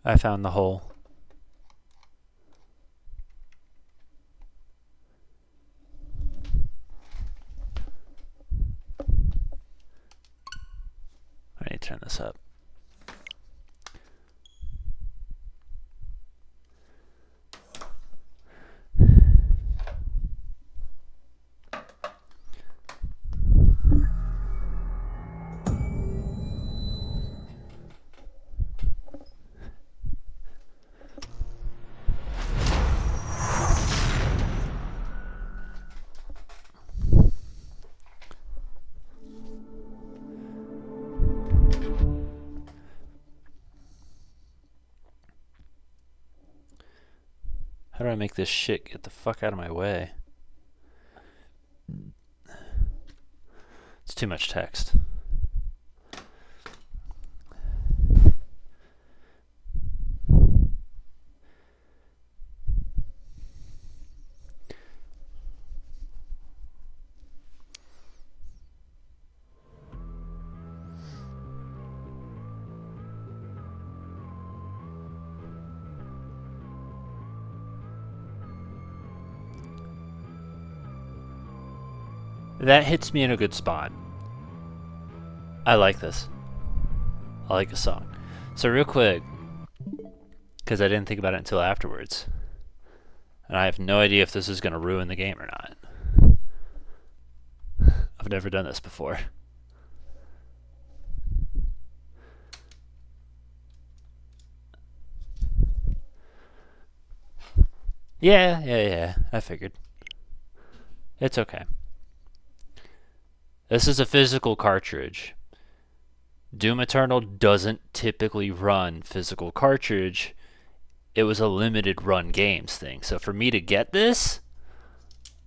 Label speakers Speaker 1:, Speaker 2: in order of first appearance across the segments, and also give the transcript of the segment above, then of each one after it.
Speaker 1: I found the hole. I need to turn this up. How do I make this shit get the fuck out of my way? It's too much text. That hits me in a good spot. I like this. I like the song. So real quick, because I didn't think about it until afterwards, and I have no idea if this is going to ruin the game or not. I've never done this before. Yeah, I figured. It's okay. This is a physical cartridge. Doom Eternal doesn't typically run physical cartridge. It was a limited run games thing. So for me to get this,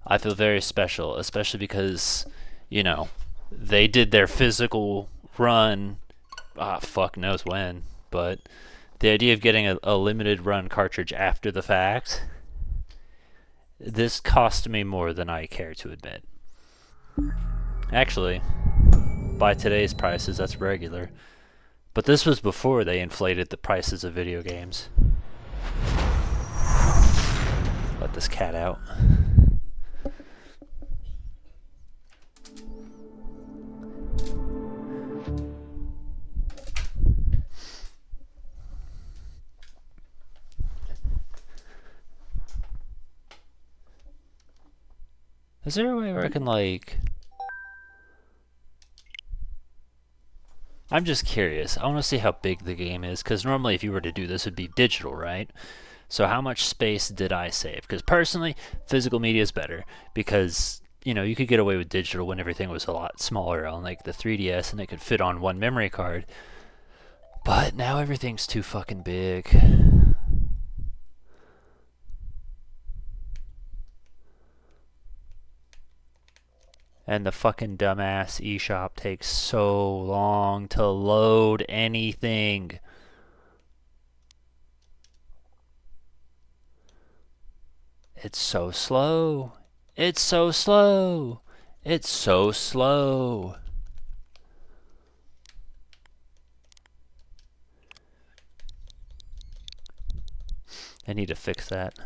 Speaker 1: I feel very special, especially because, you know, they did their physical run, fuck knows when, but the idea of getting a limited run cartridge after the fact, this cost me more than I care to admit. Actually, by today's prices, that's regular. But this was before they inflated the prices of video games. Let this cat out. Is there a way where I can, like... I'm just curious. I want to see how big the game is, because normally if you were to do this, it'd be digital, right? So how much space did I save? Because personally, physical media is better, because, you know, you could get away with digital when everything was a lot smaller on, like, the 3DS, and it could fit on one memory card. But now everything's too fucking big. And the fucking dumbass eShop takes so long to load anything. It's so slow. It's so slow. It's so slow. I need to fix that.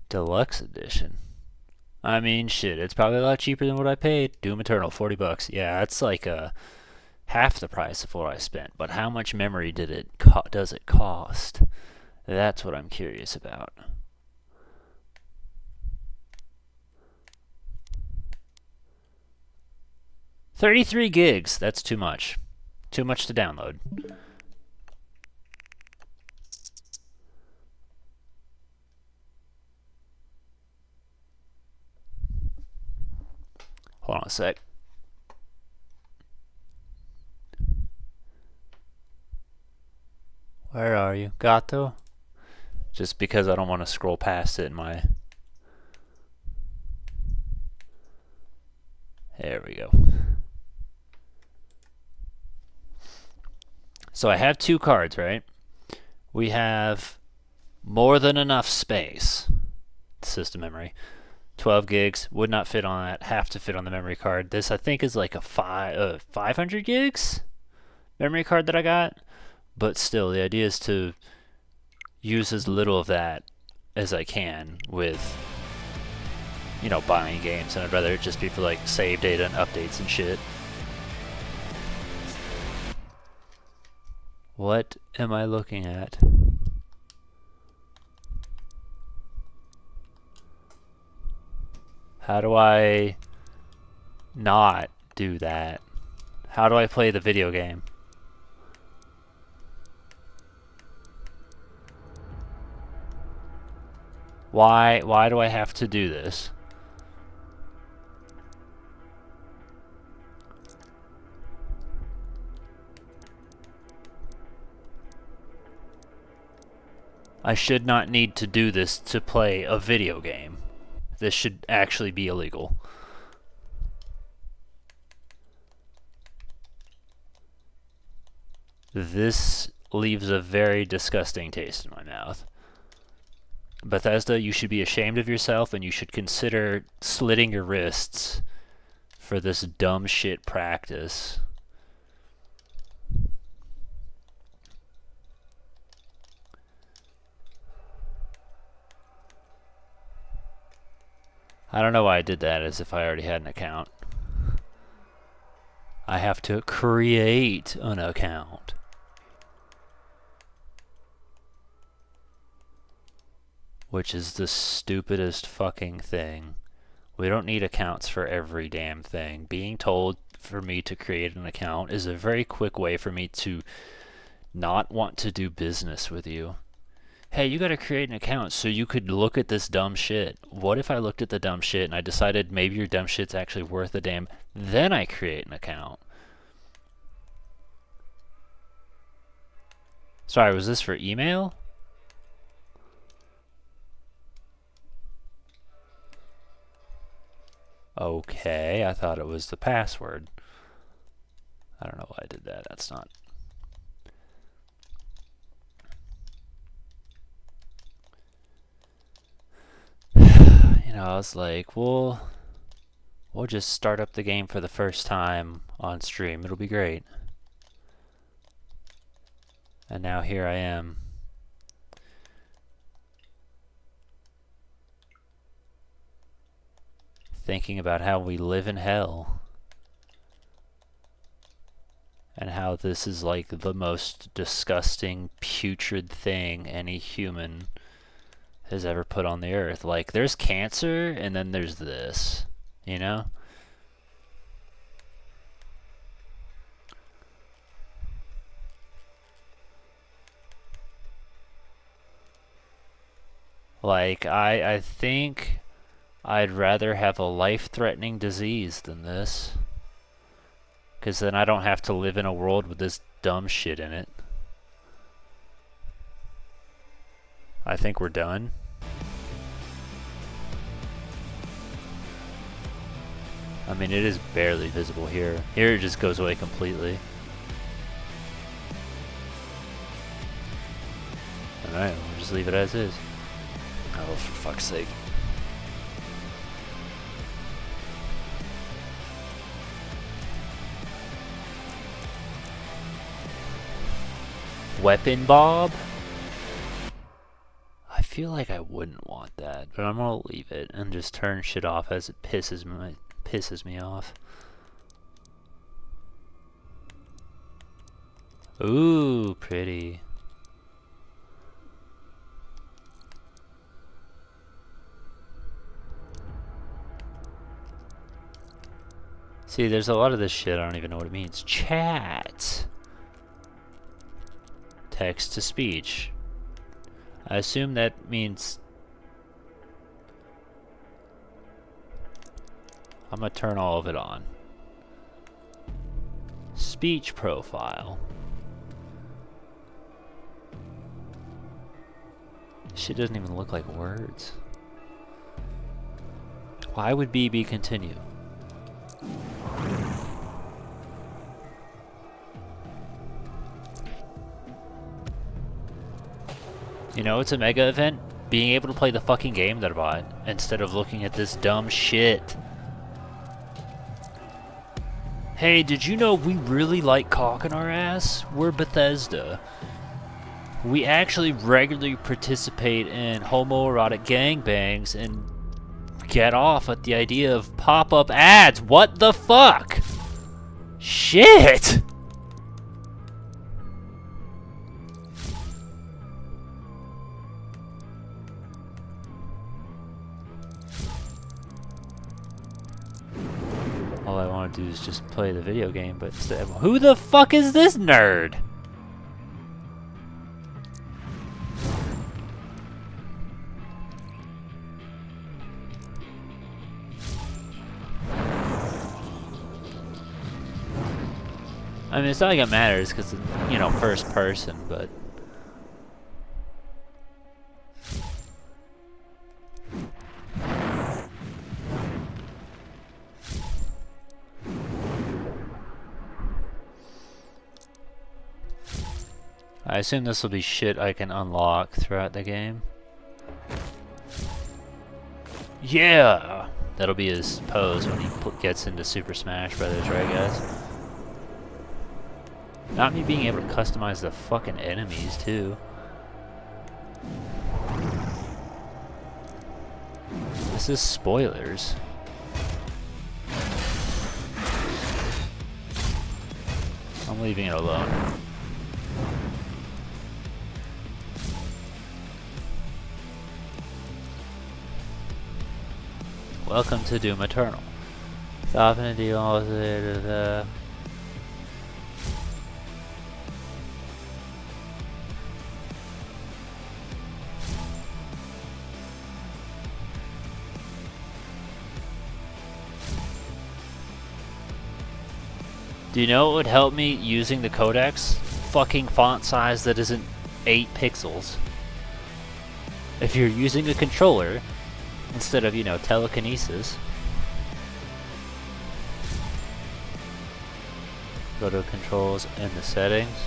Speaker 1: Deluxe edition. I mean, shit, it's probably a lot cheaper than what I paid. Doom Eternal, $40. Yeah, that's like half the price of what I spent. But how much memory does it cost? That's what I'm curious about. $33 gigs. That's too much. Too much to download. Hold on a sec. Where are you? Gato? Just because I don't want to scroll past it in my... There we go. So I have 2 cards, right? We have more than enough space. System memory. 12 gigs. Would not fit on that. Have to fit on the memory card. This, I think, is like a 500 gigs memory card that I got. But still, the idea is to use as little of that as I can with, you know, buying games. And I'd rather it just be for like save data and updates and shit. What am I looking at? How do I not do that? How do I play the video game? Why do I have to do this? I should not need to do this to play a video game. This should actually be illegal. This leaves a very disgusting taste in my mouth. Bethesda, you should be ashamed of yourself and you should consider slitting your wrists for this dumb shit practice. I don't know why I did that as if I already had an account. I have to create an account. Which is the stupidest fucking thing. We don't need accounts for every damn thing. Being told for me to create an account is a very quick way for me to not want to do business with you. Hey, you gotta create an account so you could look at this dumb shit. What if I looked at the dumb shit and I decided maybe your dumb shit's actually worth a damn, then I create an account? Sorry, was this for email? Okay, I thought it was the password. I don't know why I did that. That's not... You know, I was like, we'll just start up the game for the first time on stream. It'll be great. And now here I am. Thinking about how we live in hell. And how this is like the most disgusting, putrid thing any human has ever put on the earth. Like, there's cancer, and then there's this, you know? Like, I think I'd rather have a life-threatening disease than this. 'Cause then I don't have to live in a world with this dumb shit in it. I think we're done. I mean, it is barely visible here. Here it just goes away completely. Alright, we'll just leave it as is. Oh, for fuck's sake. Weapon Bob? I feel like I wouldn't want that, but I'm gonna leave it and just turn shit off as it pisses me off. Ooh, pretty. See, there's a lot of this shit I don't even know what it means. Chat. Text to speech. I assume that means... I'm gonna turn all of it on. Speech profile. Shit doesn't even look like words. Why would BB continue? You know, it's a mega event. Being able to play the fucking game that I bought instead of looking at this dumb shit. Hey, did you know we really like cocking our ass? We're Bethesda. We actually regularly participate in homoerotic gangbangs and get off at the idea of pop-up ads. What the fuck? Shit! All I want to do is just play the video game, but instead, who the fuck is this nerd? I mean, it's not like it matters because it's, you know, first person, but I assume this will be shit I can unlock throughout the game. Yeah! That'll be his pose when he gets into Super Smash Brothers, right guys? Not me being able to customize the fucking enemies, too. This is spoilers. I'm leaving it alone. Welcome to Doom Eternal. Stopping a deal. Do you know what would help me using the codex? Fucking font size that isn't 8 pixels. If you're using a controller, instead of, you know, telekinesis. Go to controls and the settings.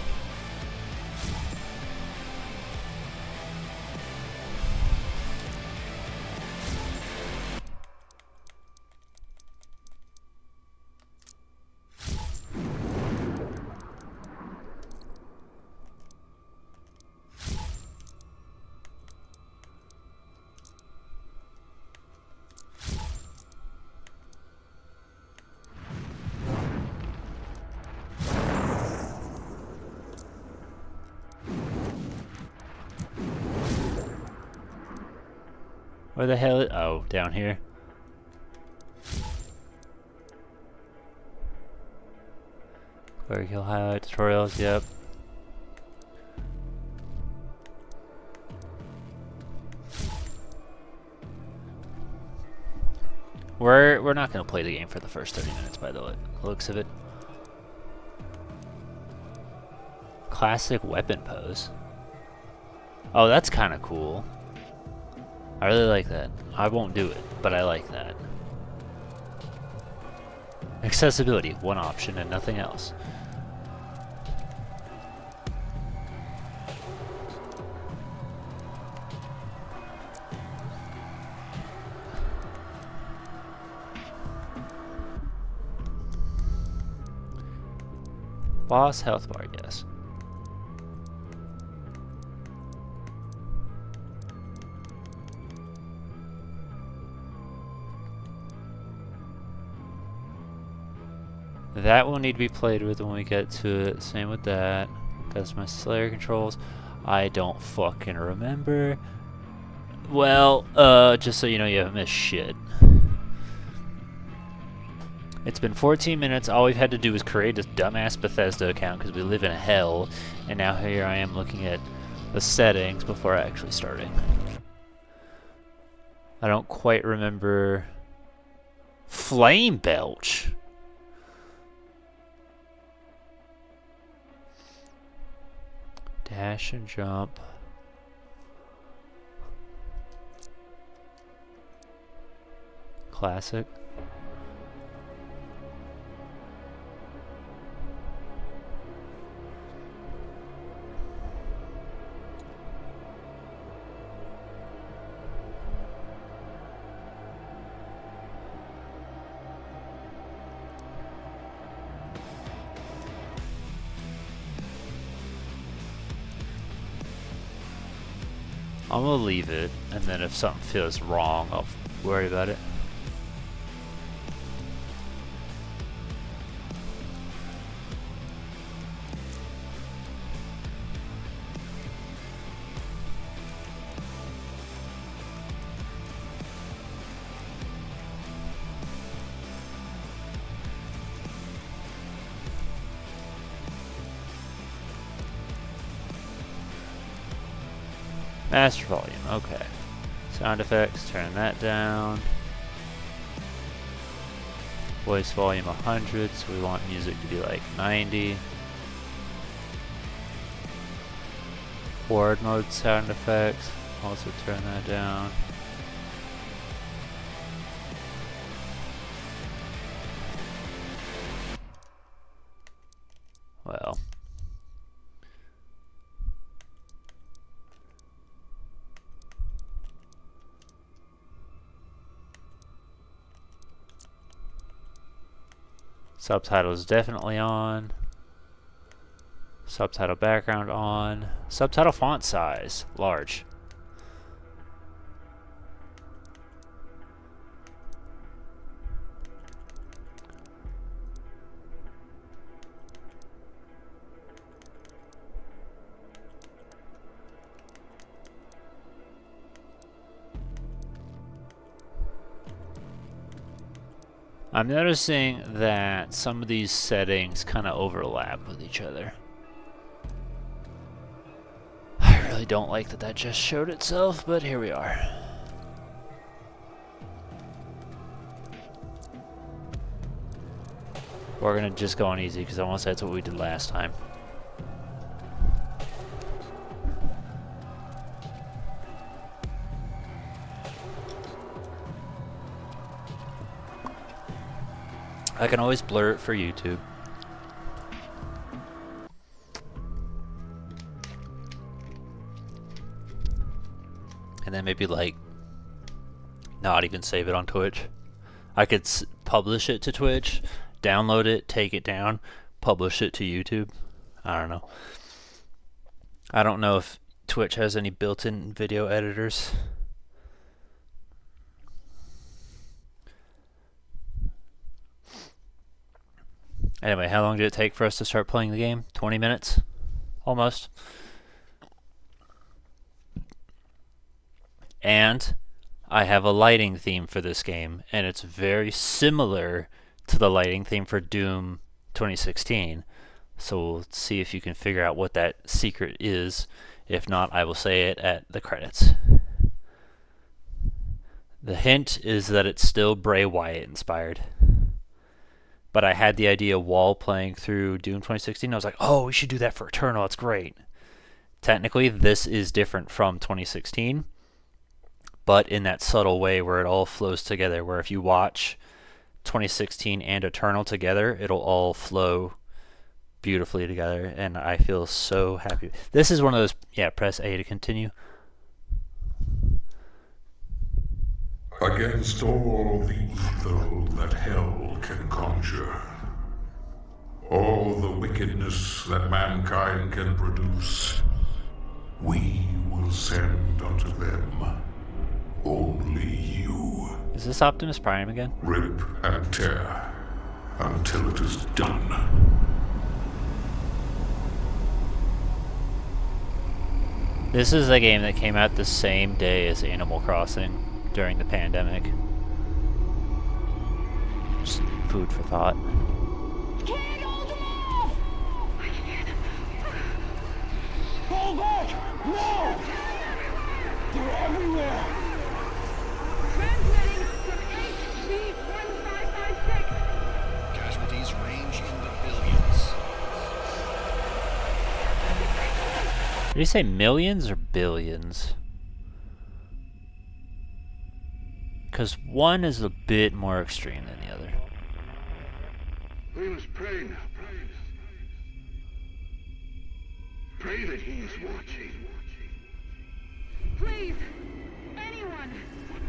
Speaker 1: Where the hell is— oh, down here. Clear kill highlight tutorials, yep. We're not gonna play the game for the first 30 minutes by the looks of it. Classic weapon pose. Oh, that's kind of cool. I really like that. I won't do it, but I like that. Accessibility, one option and nothing else. Boss health bar, yes. That will need to be played with when we get to it. Same with that. That's my Slayer controls. I don't fucking remember. Well, just so you know, you haven't missed shit. It's been 14 minutes. All we've had to do is create this dumbass Bethesda account because we live in hell. And now here I am looking at the settings before actually starting. I don't quite remember. Flame Belch. Dash and jump. Classic. I'm gonna leave it, and then if something feels wrong, I'll worry about it. Master volume, okay. Sound effects, turn that down. Voice volume 100, so we want music to be like 90. Forward mode sound effects, also turn that down. Well. Subtitles definitely on. Subtitle background on. Subtitle font size, large. I'm noticing that some of these settings kind of overlap with each other. I really don't like that that just showed itself, but here we are. We're gonna just go on easy because I want to say that's what we did last time. I can always blur it for YouTube. And then maybe like not even save it on Twitch. I could publish it to Twitch, download it, take it down, publish it to YouTube. I don't know. I don't know if Twitch has any built-in video editors. Anyway, how long did it take for us to start playing the game? 20 minutes? Almost. And I have a lighting theme for this game, and it's very similar to the lighting theme for Doom 2016. So we'll see if you can figure out what that secret is. If not, I will say it at the credits. The hint is that it's still Bray Wyatt inspired. But I had the idea while playing through Doom 2016. I was like, oh, we should do that for Eternal. It's great. Technically, this is different from 2016, but in that subtle way where it all flows together, where if you watch 2016 and Eternal together, it'll all flow beautifully together, and I feel so happy. This is one of those, yeah, press A to continue.
Speaker 2: Against all the evil that hell can conjure, all the wickedness that mankind can produce, we will send unto them only you.
Speaker 1: Is this Optimus Prime again?
Speaker 2: Rip and tear until it is done.
Speaker 1: This is a game that came out the same day as Animal Crossing during the pandemic. Just food for thought.
Speaker 3: Can't hold them off! I can't. Hold back! No! They're everywhere!
Speaker 4: Transmitting from HC-1556.
Speaker 5: Casualties range in the billions.
Speaker 1: Did you say millions or billions? because one is a bit more extreme than the other.
Speaker 2: We must pray now. Pray that he is watching.
Speaker 3: Please, anyone,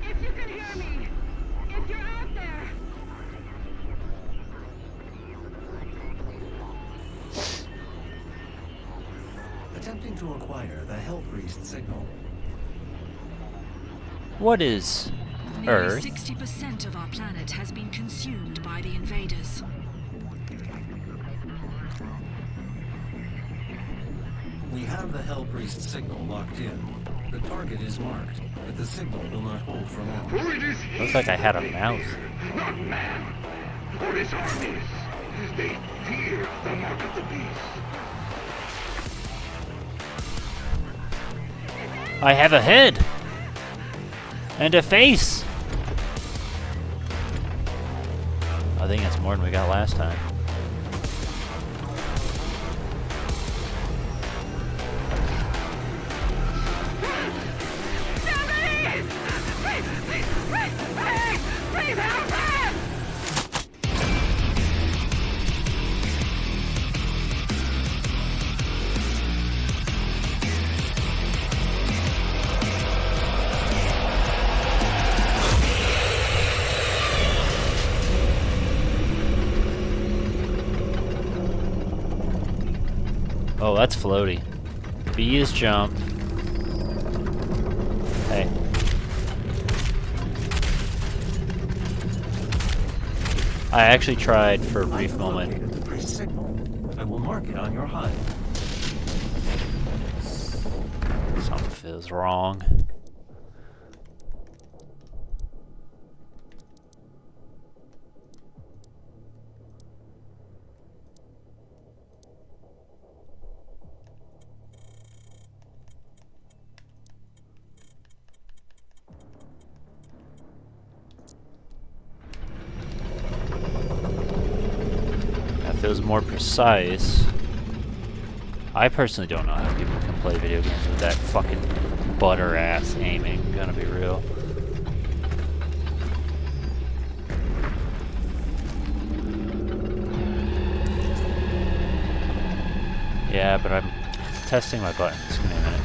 Speaker 3: if you can hear me, if you're out there.
Speaker 4: Attempting to acquire the Hellpriest signal.
Speaker 1: What is
Speaker 6: Nearly
Speaker 1: Earth?
Speaker 6: 60% of our planet has been consumed by the invaders.
Speaker 4: We have the Hellpriest signal locked in. The target is marked, but the signal will not hold for long.
Speaker 2: For it is he,
Speaker 1: Looks like I had a mouth.
Speaker 2: not man, or his armies. They fear the mark of the beast.
Speaker 1: I have a head and a face. I think that's more than we got last time.
Speaker 3: Please help us!
Speaker 1: Oh, that's floaty. B is jump. Hey. I actually tried for a brief moment.
Speaker 4: Located the priest signal. I will mark it on your HUD.
Speaker 1: Something feels wrong. That feels more precise. I personally don't know how people can play video games with that fucking butter ass aiming, gonna be real. Yeah, but I'm testing my buttons. Give me a minute.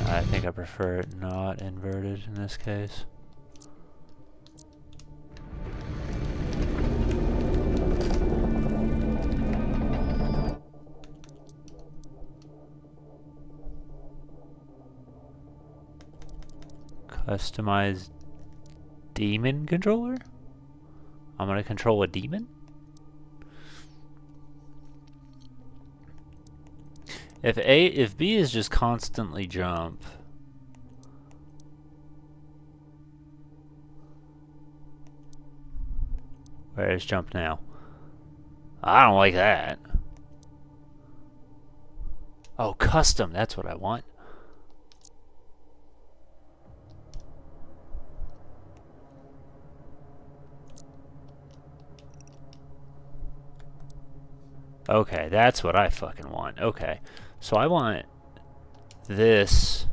Speaker 1: I think I prefer it not inverted in this case. Customize demon controller? I'm gonna control a demon? If B is just constantly jump. Where is jump now? I don't like that. Oh, custom, that's what I want. Okay, that's what I fucking want. Okay. So I want this.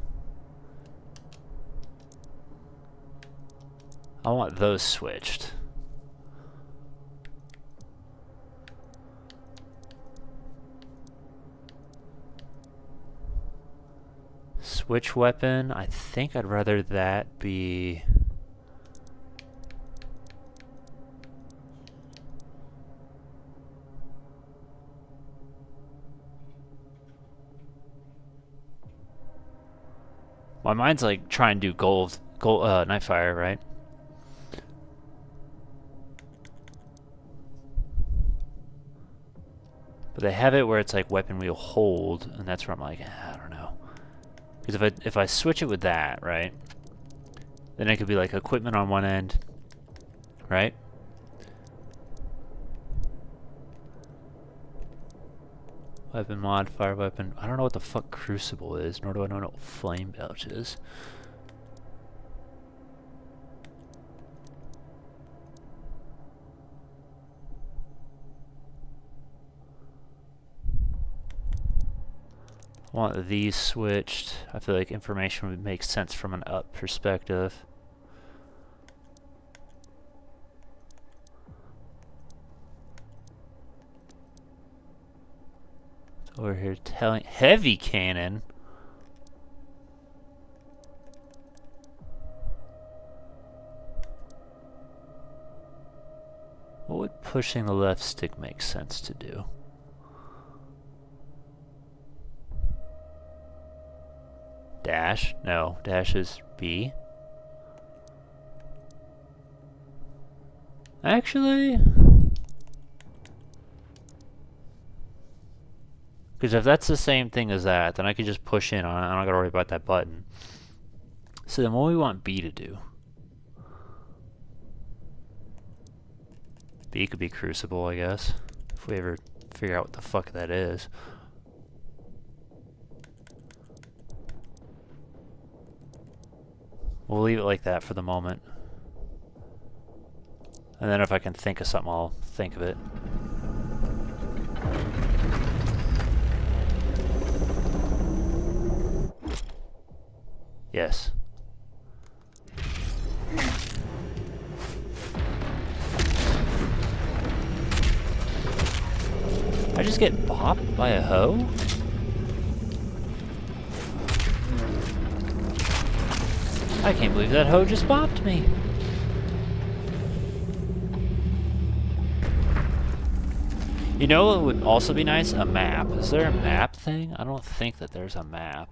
Speaker 1: I want those switched. Switch weapon. I think I'd rather that be... My mind's like trying to do gold Nightfire, right? But they have it where it's like weapon wheel hold, and that's where I'm like, I don't know. Because if I switch it with that, right? Then it could be like equipment on one end, right? Weapon mod, fire weapon. I don't know what the fuck crucible is, nor do I know what flame belch is. I want these switched. I feel like information would make sense from an up perspective. Over here telling heavy cannon. What would pushing the left stick make sense to do? Dash? No, dash is B. Actually, because if that's the same thing as that, then I could just push in on it. I don't gotta worry about that button. So then what do we want B to do? B could be crucible, I guess. If we ever figure out what the fuck that is. We'll leave it like that for the moment. And then if I can think of something, I'll think of it. Yes. I just get bopped by a hoe? I can't believe that hoe just bopped me. You know what would also be nice? A map. Is there a map thing? I don't think that there's a map.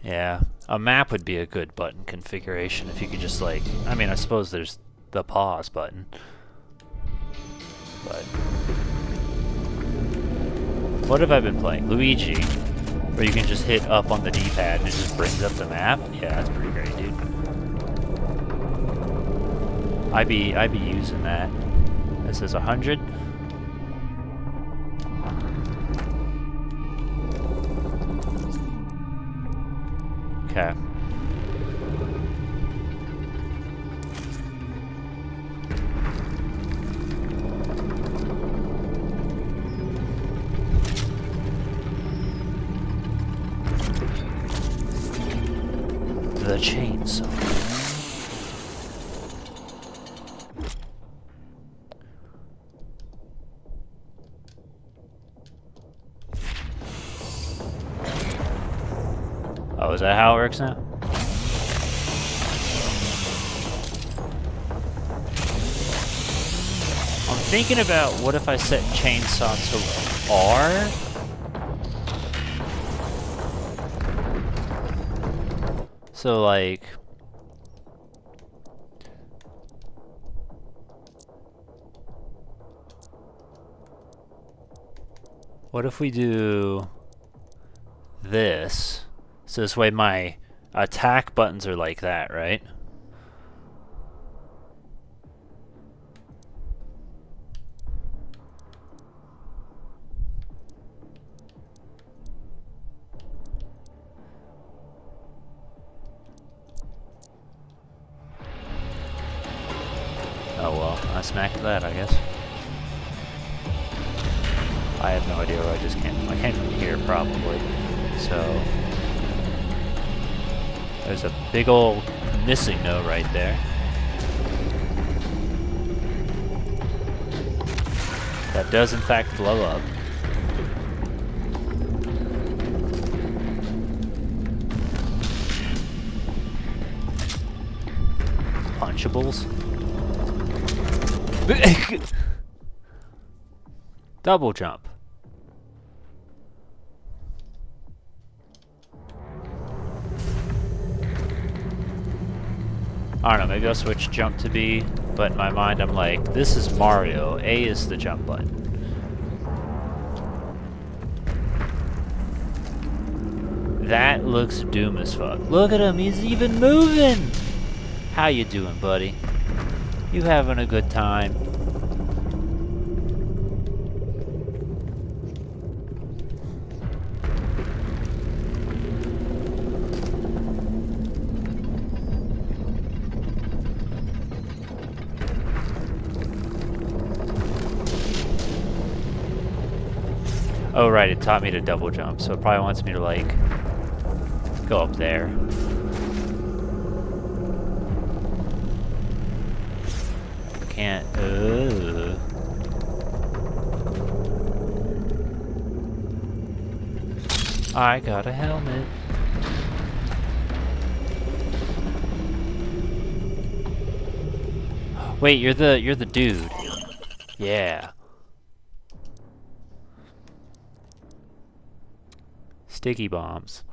Speaker 1: Yeah, a map would be a good button configuration if you could just like, I mean, I suppose there's the pause button, but what have I been playing? Luigi, where you can just hit up on the D-pad and it just brings up the map? Yeah, that's pretty great, dude. I'd be using that. This is 100. Okay. The chainsaw. Oh, is that how it works now? I'm thinking about what if I set chainsaw to R? So like... what if we do this? So this way my attack buttons are like that, right? Oh well, I smacked that, I guess. I have no idea where I just came from. I came from here, probably. So... there's a big old missing note right there. That does in fact blow up. Lunchables. Double jump. I don't know, maybe I'll switch jump to B, but in my mind I'm like, this is Mario. A is the jump button. That looks doom as fuck. Look at him, he's even moving! How you doing, buddy? You having a good time? Oh right, it taught me to double jump, so it probably wants me to like go up there. Can't. I got a helmet. Wait, you're the dude. Yeah. Sticky bombs.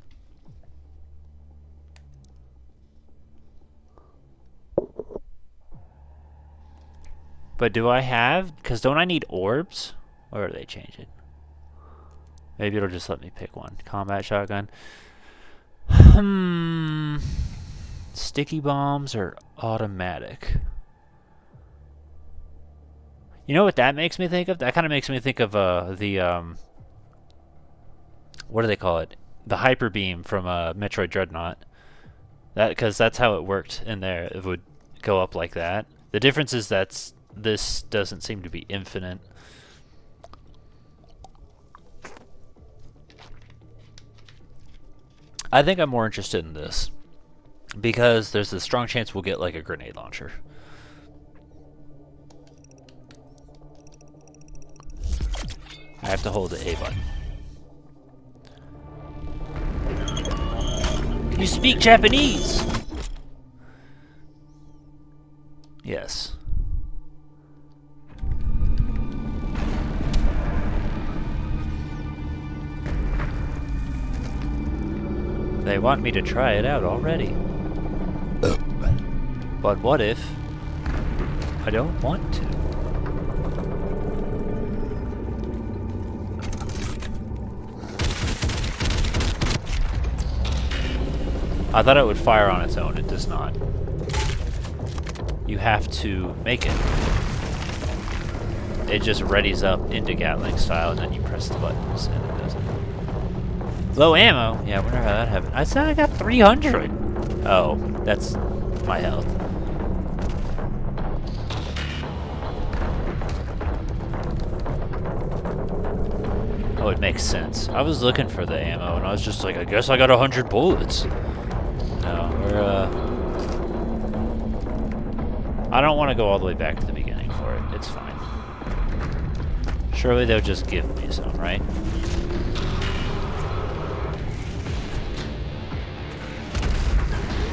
Speaker 1: But do I have? Because don't I need orbs? Or do they change it? Maybe it'll just let me pick one. Combat shotgun. Sticky bombs are automatic. You know what that makes me think of? That kind of makes me think of the what do they call it? The hyper beam from Metroid Dreadnought. That because that's how it worked in there. It would go up like that. The difference is that this doesn't seem to be infinite. I think I'm more interested in this because there's a strong chance we'll get like a grenade launcher. I have to hold the A button. Can you speak Japanese? Yes. They want me to try it out already. But what if I don't want to? I thought it would fire on its own. It does not. You have to make it. It just readies up into Gatling style, and then you press the buttons, and it does it. Low ammo? Yeah, I wonder how that happened. I said I got 300. Oh, that's my health. Oh, it makes sense. I was looking for the ammo, and I was just like, I guess I got 100 bullets. No, I don't want to go all the way back to the beginning for it. It's fine. Surely they'll just give me some, right?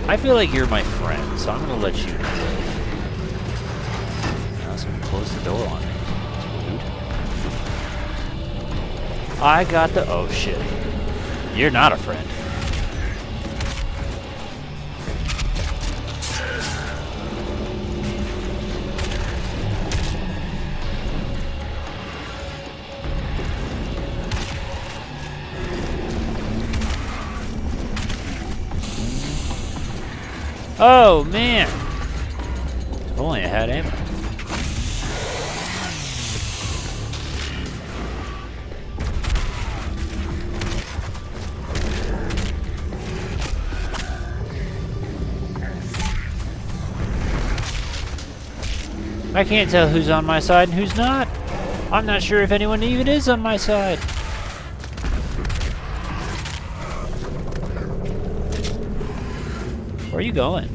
Speaker 1: I feel like you're my friend, so I'm gonna let you live. Now someone close the door on me. That's rude. I got the... Oh shit. You're not a friend. Oh man! If only I had ammo. I can't tell who's on my side and who's not. I'm not sure if anyone even is on my side. Where are you going?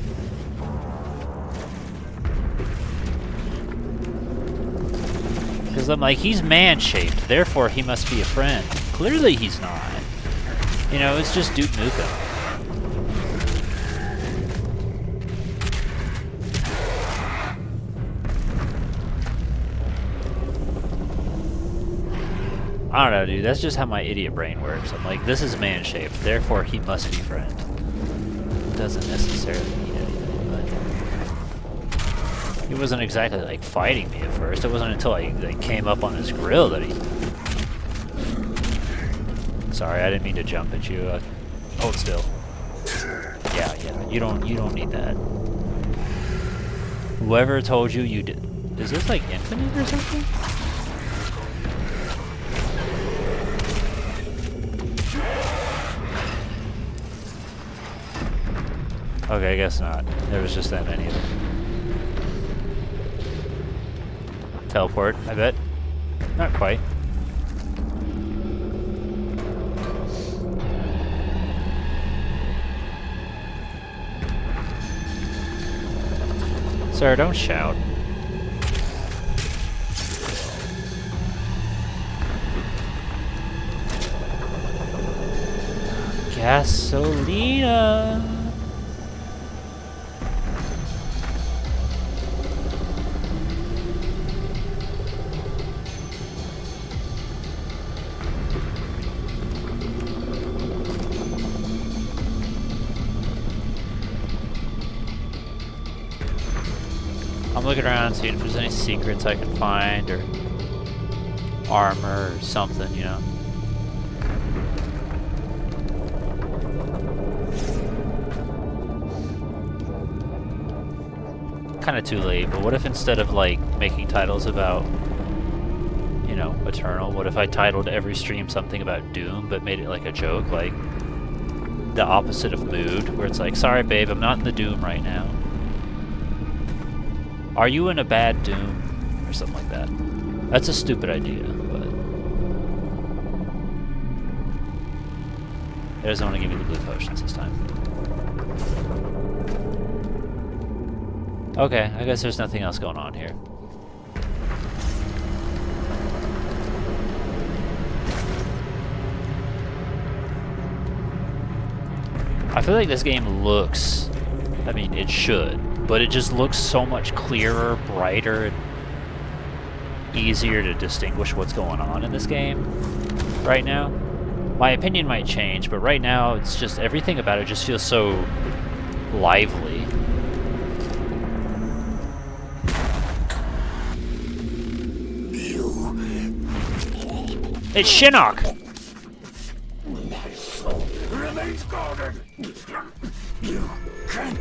Speaker 1: Because I'm like, he's man-shaped, therefore he must be a friend. Clearly he's not. You know, it's just Duke Nukem. I don't know, dude. That's just how my idiot brain works. I'm like, this is man-shaped, therefore he must be friend. Doesn't necessarily mean anything, but he wasn't exactly like fighting me at first. It wasn't until I like, came up on his grill that he. Sorry, I didn't mean to jump at you. Hold still. Yeah, you don't need that. Whoever told you you did. Is this like infinite or something? Okay, I guess not. There was just that many of them. Teleport, I bet. Not quite. Sir, don't shout. Gasolina. I'm looking around, seeing if there's any secrets I can find, or armor, or something, you know. Kind of too late, but what if instead of like making titles about, you know, Eternal, what if I titled every stream something about Doom, but made it like a joke, like the opposite of mood, where it's like, sorry babe, I'm not in the Doom right now. Are you in a bad Doom? Or something like that. That's a stupid idea, but it doesn't want to give me the blue potions this time. Okay, I guess there's nothing else going on here. I feel like this game looks, I mean, it should, but it just looks so much clearer, brighter, and easier to distinguish what's going on in this game right now. My opinion might change, but right now it's just, everything about it just feels so lively. It's Shinnok!
Speaker 2: Remains guarded. You can.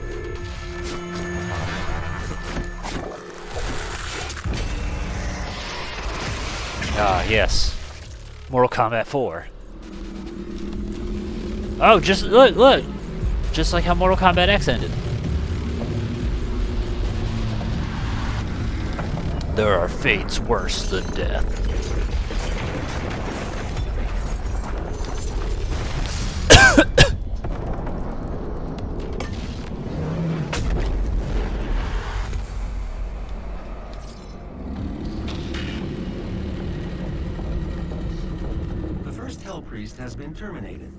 Speaker 1: Ah, yes. Mortal Kombat 4. Oh, just look! Just like how Mortal Kombat X ended. There are fates worse than death.
Speaker 4: Has been terminated.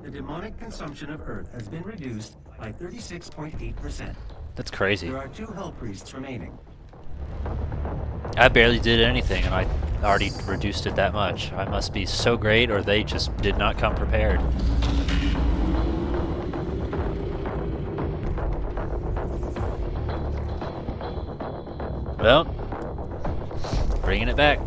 Speaker 4: The demonic consumption of Earth has been reduced by 36.8%.
Speaker 1: That's crazy.
Speaker 4: There are 2 Hell Priests remaining.
Speaker 1: I barely did anything and I already reduced it that much. I must be so great, or they just did not come prepared. Well, bringing it back.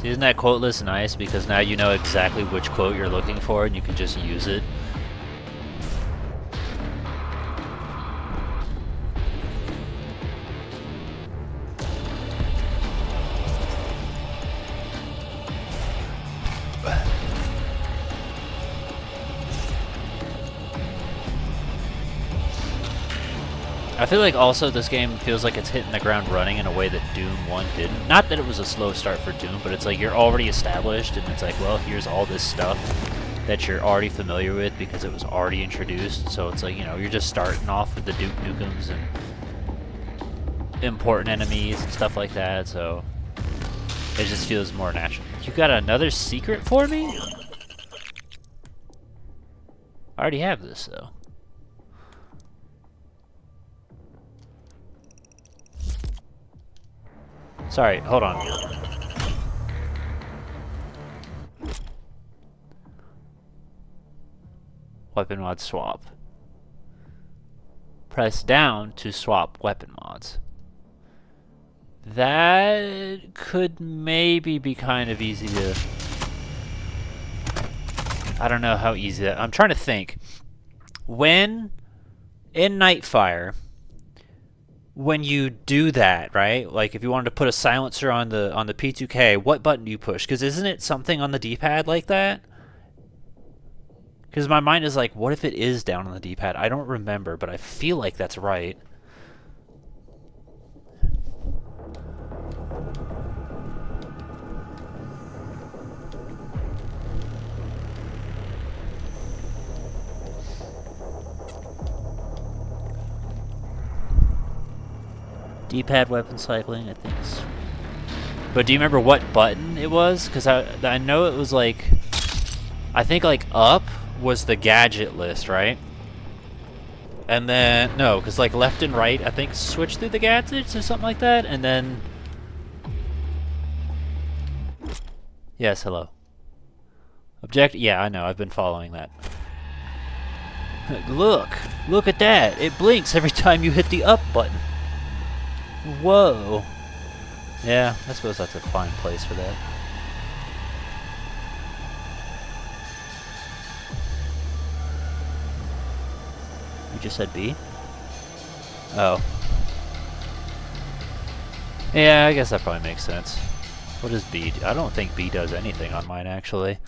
Speaker 1: Isn't that quote list nice? Because now you know exactly which quote you're looking for and you can just use it. I feel like also this game feels like it's hitting the ground running in a way that Doom 1 didn't. Not that it was a slow start for Doom, but it's like you're already established and it's like, well, here's all this stuff that you're already familiar with because it was already introduced. So it's like, you know, you're just starting off with the Duke Nukems and important enemies and stuff like that, so it just feels more natural. You got another secret for me? I already have this, though. Sorry, hold on. Weapon mod swap. Press down to swap weapon mods. That could maybe be kind of easy to... I don't know how easy that... I'm trying to think. When in Nightfire, when you do that, right? Like if you wanted to put a silencer on the P2K, what button do you push? Because isn't it something on the D-pad like that? Because my mind is like, what if it is down on the D-pad? I don't remember, but I feel like that's right. D-pad weapon cycling, I think. But do you remember what button it was? Because I know it was like... I think like up was the gadget list, right? And then... No, because like left and right, I think switch through the gadgets or something like that. And then... Yes, hello. Object... Yeah, I know, I've been following that. Look at that. It blinks every time you hit the up button. Whoa. Yeah, I suppose that's a fine place for that. You just said B? Oh. Yeah, I guess that probably makes sense. What does B do? I don't think B does anything on mine, actually.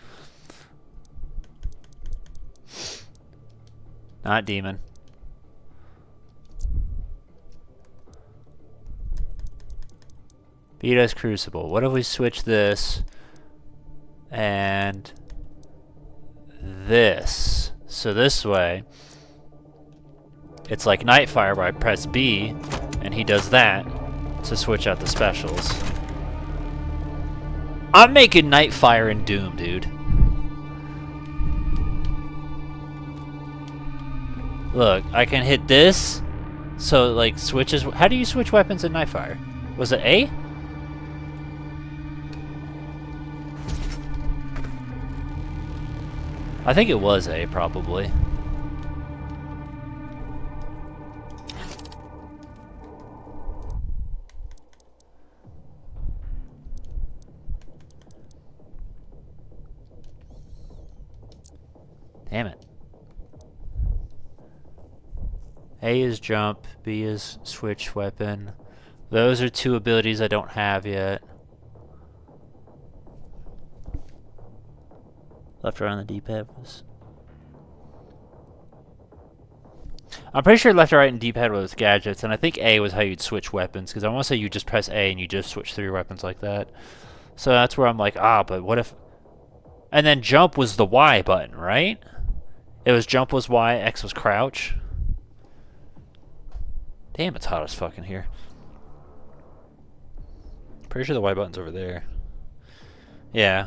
Speaker 1: Not demon. B does Crucible. What if we switch this and this? So this way, it's like Nightfire where I press B and he does that to switch out the specials. I'm making Nightfire in Doom, dude. Look, I can hit this, so it like switches. How do you switch weapons in Nightfire? Was it A? I think it was A, probably. Damn it. A is jump, B is switch weapon. Those are two abilities I don't have yet. Left or right on the D-pad was... I'm pretty sure left or right and D-pad was gadgets, and I think A was how you'd switch weapons, because I want to say you just press A and you just switch through your weapons like that. So that's where I'm like, but what if... And then jump was the Y button, right? It was jump was Y, X was crouch. Damn, it's hot as fuck in here. Pretty sure the Y button's over there. Yeah.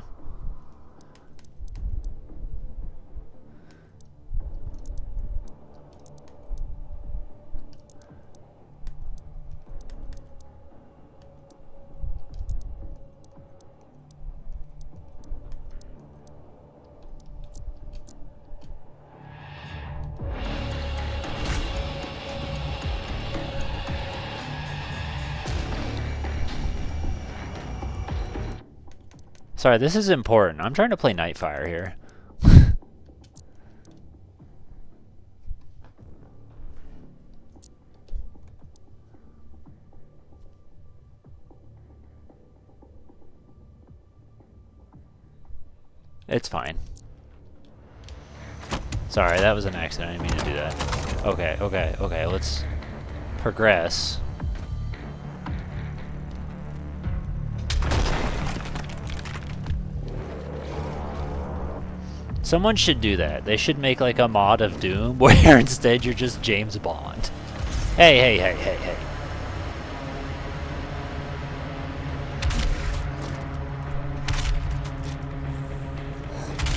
Speaker 1: Sorry, this is important. I'm trying to play Nightfire here. It's fine. Sorry, that was an accident. I didn't mean to do that. Okay, let's progress. Someone should do that. They should make like a mod of Doom where instead you're just James Bond. Hey.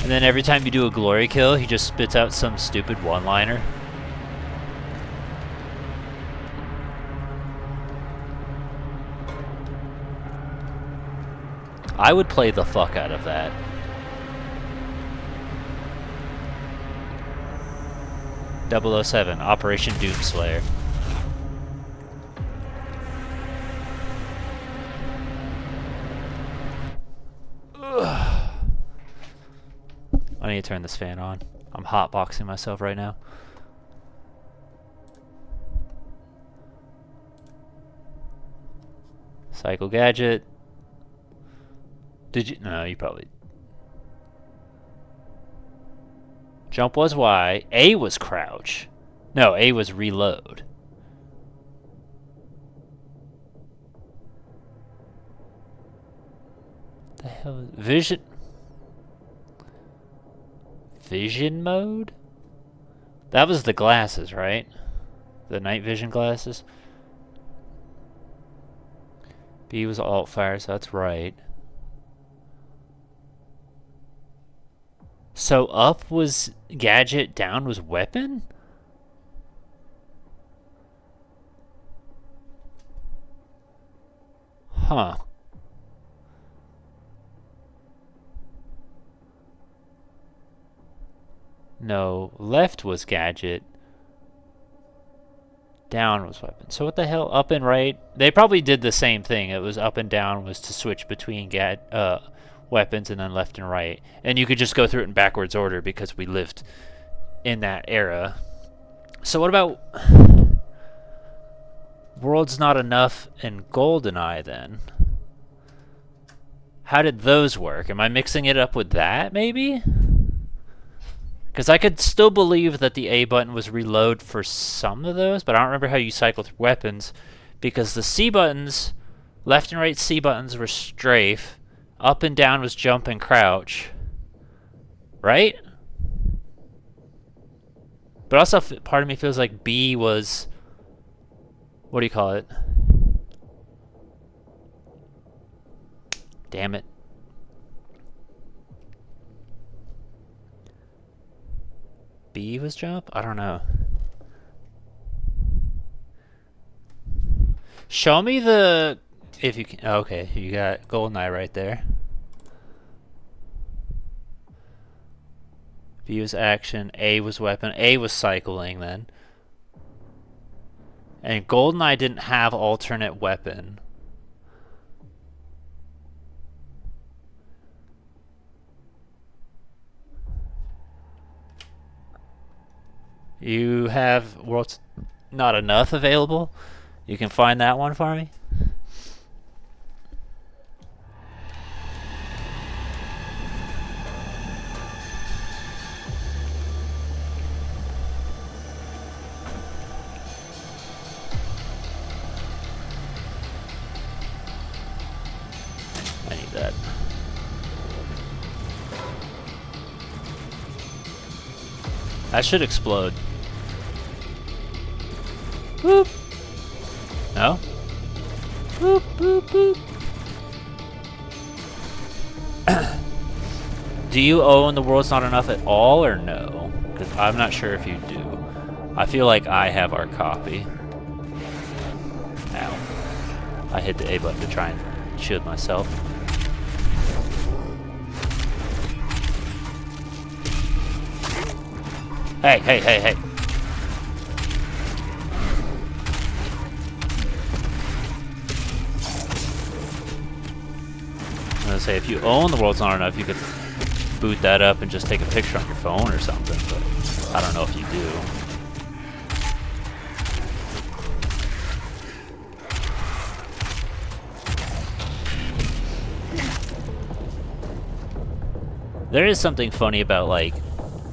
Speaker 1: And then every time you do a glory kill, he just spits out some stupid one-liner. I would play the fuck out of that. .007 Operation Doomslayer. Ugh. I need to turn this fan on. I'm hotboxing myself right now. Cycle gadget. Did you? No, you probably. Jump was Y. A was crouch. No, A was reload. The hell is vision? Vision mode? That was the glasses, right? The night vision glasses. B was alt fire, so that's right. So up was gadget, down was weapon? Huh. No, left was gadget. Down was weapon. So what the hell? Up and right? They probably did the same thing. It was up and down was to switch between weapons, and then left and right. And you could just go through it in backwards order because we lived in that era. So what about World's Not Enough and GoldenEye then? How did those work? Am I mixing it up with that maybe? Because I could still believe that the A button was reload for some of those, but I don't remember how you cycle through weapons, because the C buttons, left and right C buttons were strafe, up and down was jump and crouch, right? But also part of me feels like B was, what do you call it? Damn it. B was jump? I don't know. Show me the... If you can... Okay, you got GoldenEye right there. B was action. A was weapon. A was cycling then. And GoldenEye didn't have alternate weapon. You have World's Not Enough available? You can find that one for me? I need that. That should explode. Boop. No? Boop, boop, boop. Do you own The World's Not Enough at all or no? Because I'm not sure if you do. I feel like I have our copy. Ow. I hit the A button to try and shield myself. Hey, hey, hey, hey. I'm gonna say, if you own The World's Not Enough, you could boot that up and just take a picture on your phone or something, but I don't know if you do. There is something funny about, like,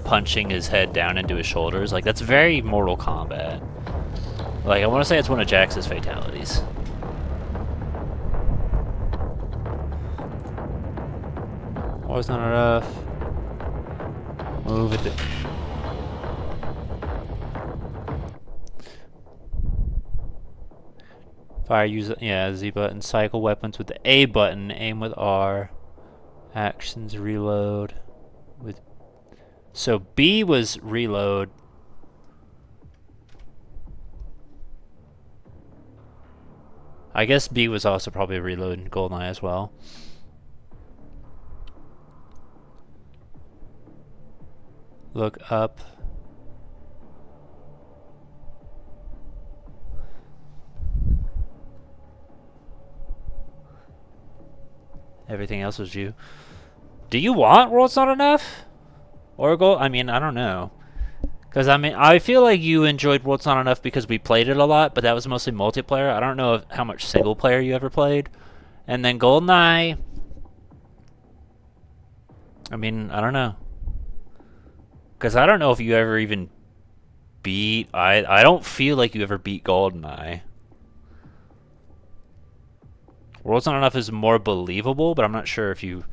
Speaker 1: punching his head down into his shoulders. Like, that's very Mortal Kombat. Like, I want to say it's one of Jax's fatalities. Was not enough. Move it. Fire, use, yeah, Z button. Cycle weapons with the A button. Aim with R. Actions, reload. With. So B was reload. I guess B was also probably reload in GoldenEye as well. Look up. Everything else was you. Do you want World's Not Enough? Or Gold? I mean, I don't know. Because, I mean, I feel like you enjoyed World's Not Enough because we played it a lot, but that was mostly multiplayer. I don't know how much single player you ever played. And then GoldenEye. I mean, I don't know. Because I don't know if you ever even beat... I don't feel like you ever beat GoldenEye. World's Not Enough is more believable, but I'm not sure if you...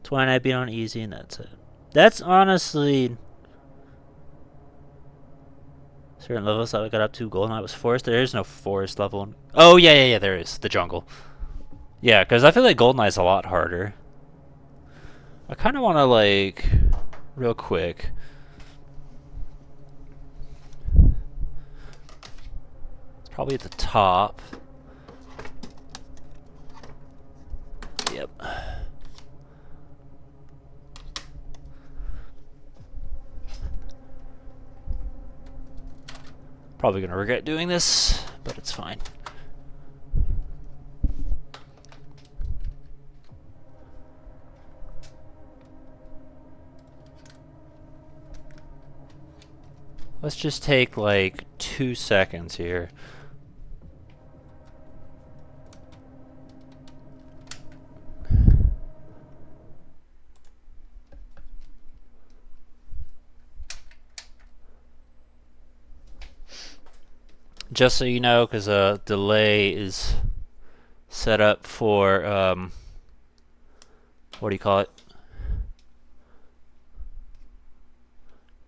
Speaker 1: Twilight beat on easy, and that's it. That's honestly... Certain levels that I got up to. GoldenEye was forest. There is no forest level. Oh, yeah, there is. The jungle. Yeah, because I feel like GoldenEye is a lot harder. I kind of want to, like... Real quick. It's probably at the top. Yep. Probably gonna regret doing this, but it's fine. Let's just take like 2 seconds here. Just so you know, because a delay is set up for, what do you call it?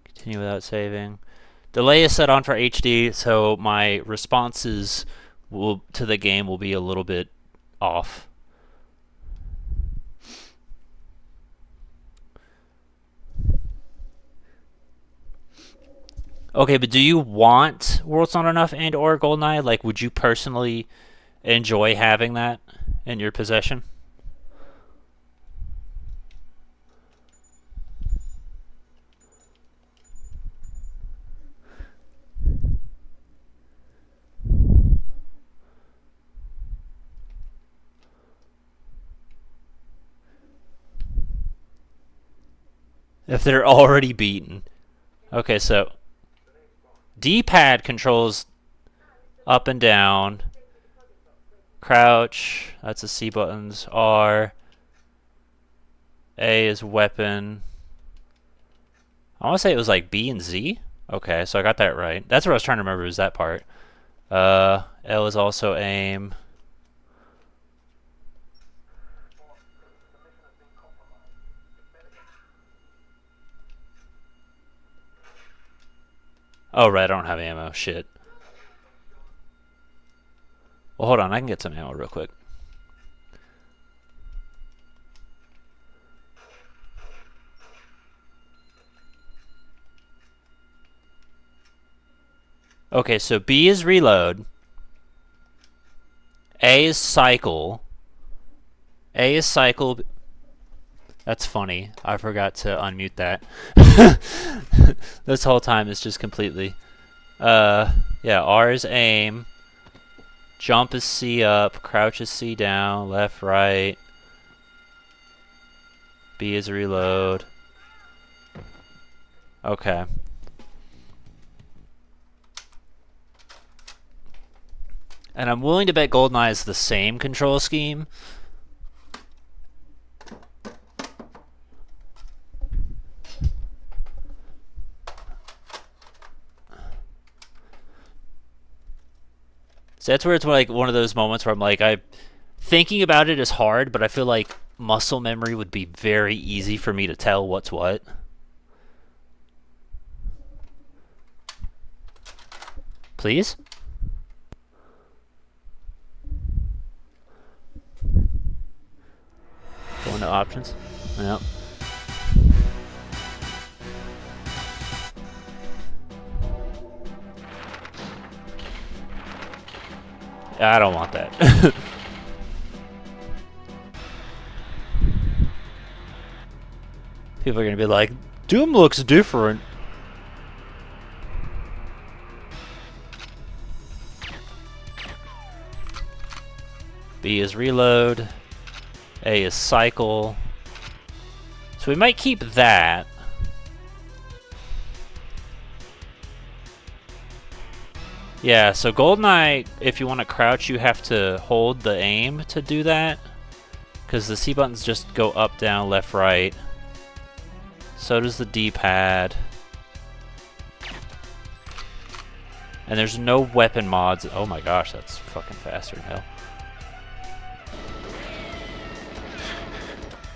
Speaker 1: Continue without saving. Delay is set on for HD, so my responses to the game will be a little bit off. Okay, but do you want World's Not Enough and or GoldenEye? Like, would you personally enjoy having that in your possession? If they're already beaten. Okay, so... D-pad controls up and down. Crouch, that's the C buttons. R. A is weapon. I want to say it was like B and Z. Okay, so I got that right. That's what I was trying to remember, was that part. L is also aim. Oh, right, I don't have ammo. Shit. Well, hold on. I can get some ammo real quick. Okay, so B is reload. A is cycle. A is cycle. That's funny. I forgot to unmute that. This whole time is just completely... yeah, R is aim. Jump is C up. Crouch is C down. Left, right. B is reload. Okay. And I'm willing to bet GoldenEye is the same control scheme. So that's where it's like one of those moments where I'm like, thinking about it is hard, but I feel like muscle memory would be very easy for me to tell what's what. Please? Go into options. Yep. I don't want that. People are gonna be like, Doom looks different. B is reload. A is cycle. So we might keep that. Yeah, so GoldenEye, if you want to crouch, you have to hold the aim to do that. Because the C buttons just go up, down, left, right. So does the D-pad. And there's no weapon mods. Oh my gosh, that's fucking faster than hell.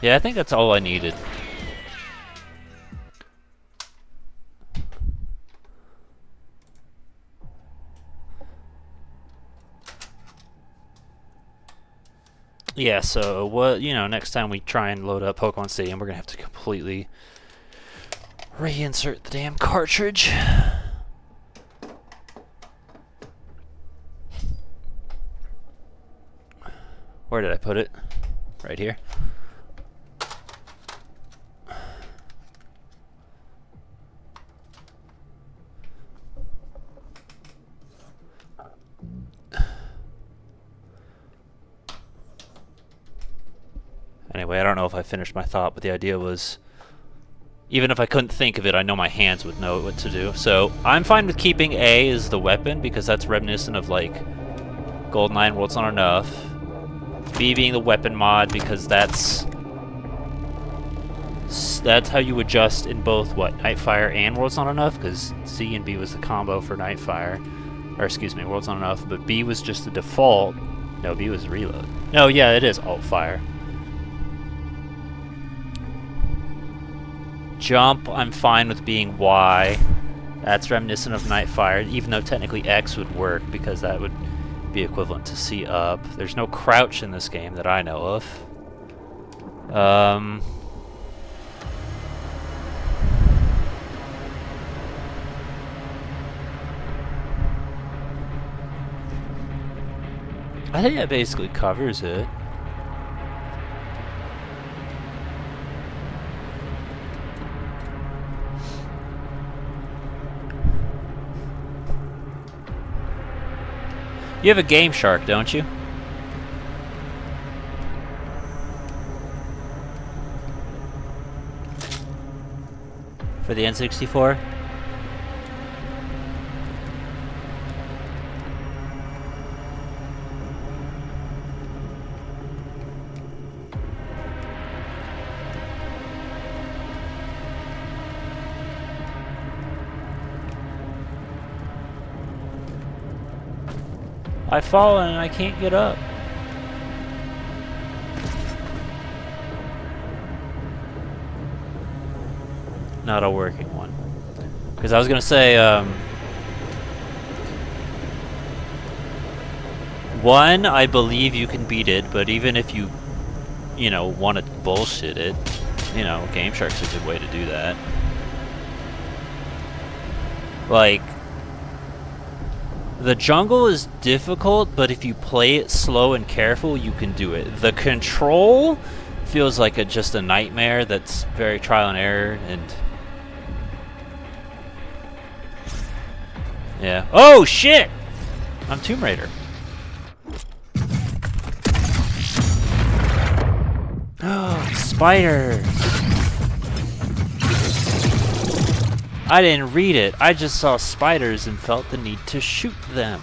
Speaker 1: Yeah, I think that's all I needed. Yeah, so what, you know, next time we try and load up Pokemon Stadium, we're gonna have to completely reinsert the damn cartridge. Where did I put it? Right here. Anyway, I don't know if I finished my thought, but the idea was, even if I couldn't think of it, I know my hands would know what to do. So I'm fine with keeping A as the weapon, because that's reminiscent of like GoldenEye and World's Not Enough. B being the weapon mod, because that's how you adjust in both, what, Nightfire and World's Not Enough, because C and B was the combo for Nightfire. Or excuse me, World's Not Enough, but B was just the default. No, B was reload. No, yeah, it is Alt-Fire. Jump, I'm fine with being Y. That's reminiscent of Nightfire, even though technically X would work because that would be equivalent to C up. There's no crouch in this game that I know of. I think that basically covers it. You have a Game Shark, don't you? For the N64? I've fallen and I can't get up. Not a working one. Because I was gonna say, one, I believe you can beat it, but even if you know, want to bullshit it, you know, Game Shark's a good way to do that. Like, the jungle is difficult, but if you play it slow and careful, you can do it. The control feels like just a nightmare that's very trial and error, and yeah. Oh shit! I'm Tomb Raider. Spiders! I didn't read it. I just saw spiders and felt the need to shoot them.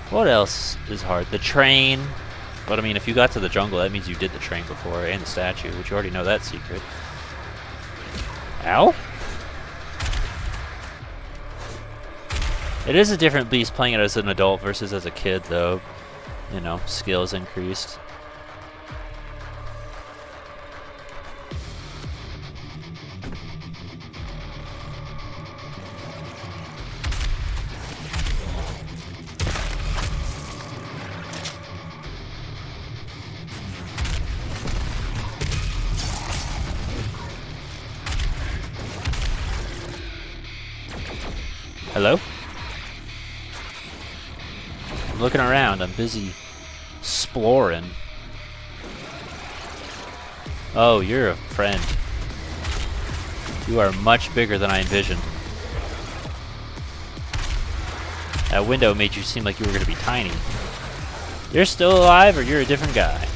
Speaker 1: What else is hard? The train. But I mean, if you got to the jungle, that means you did the train before, and the statue, which you already know that secret. Ow? It is a different beast playing it as an adult versus as a kid, though. You know, skills increased. Hello? I'm looking around. I'm busy exploring. Oh, you're a friend. You are much bigger than I envisioned. That window made you seem like you were going to be tiny. You're still alive, or you're a different guy?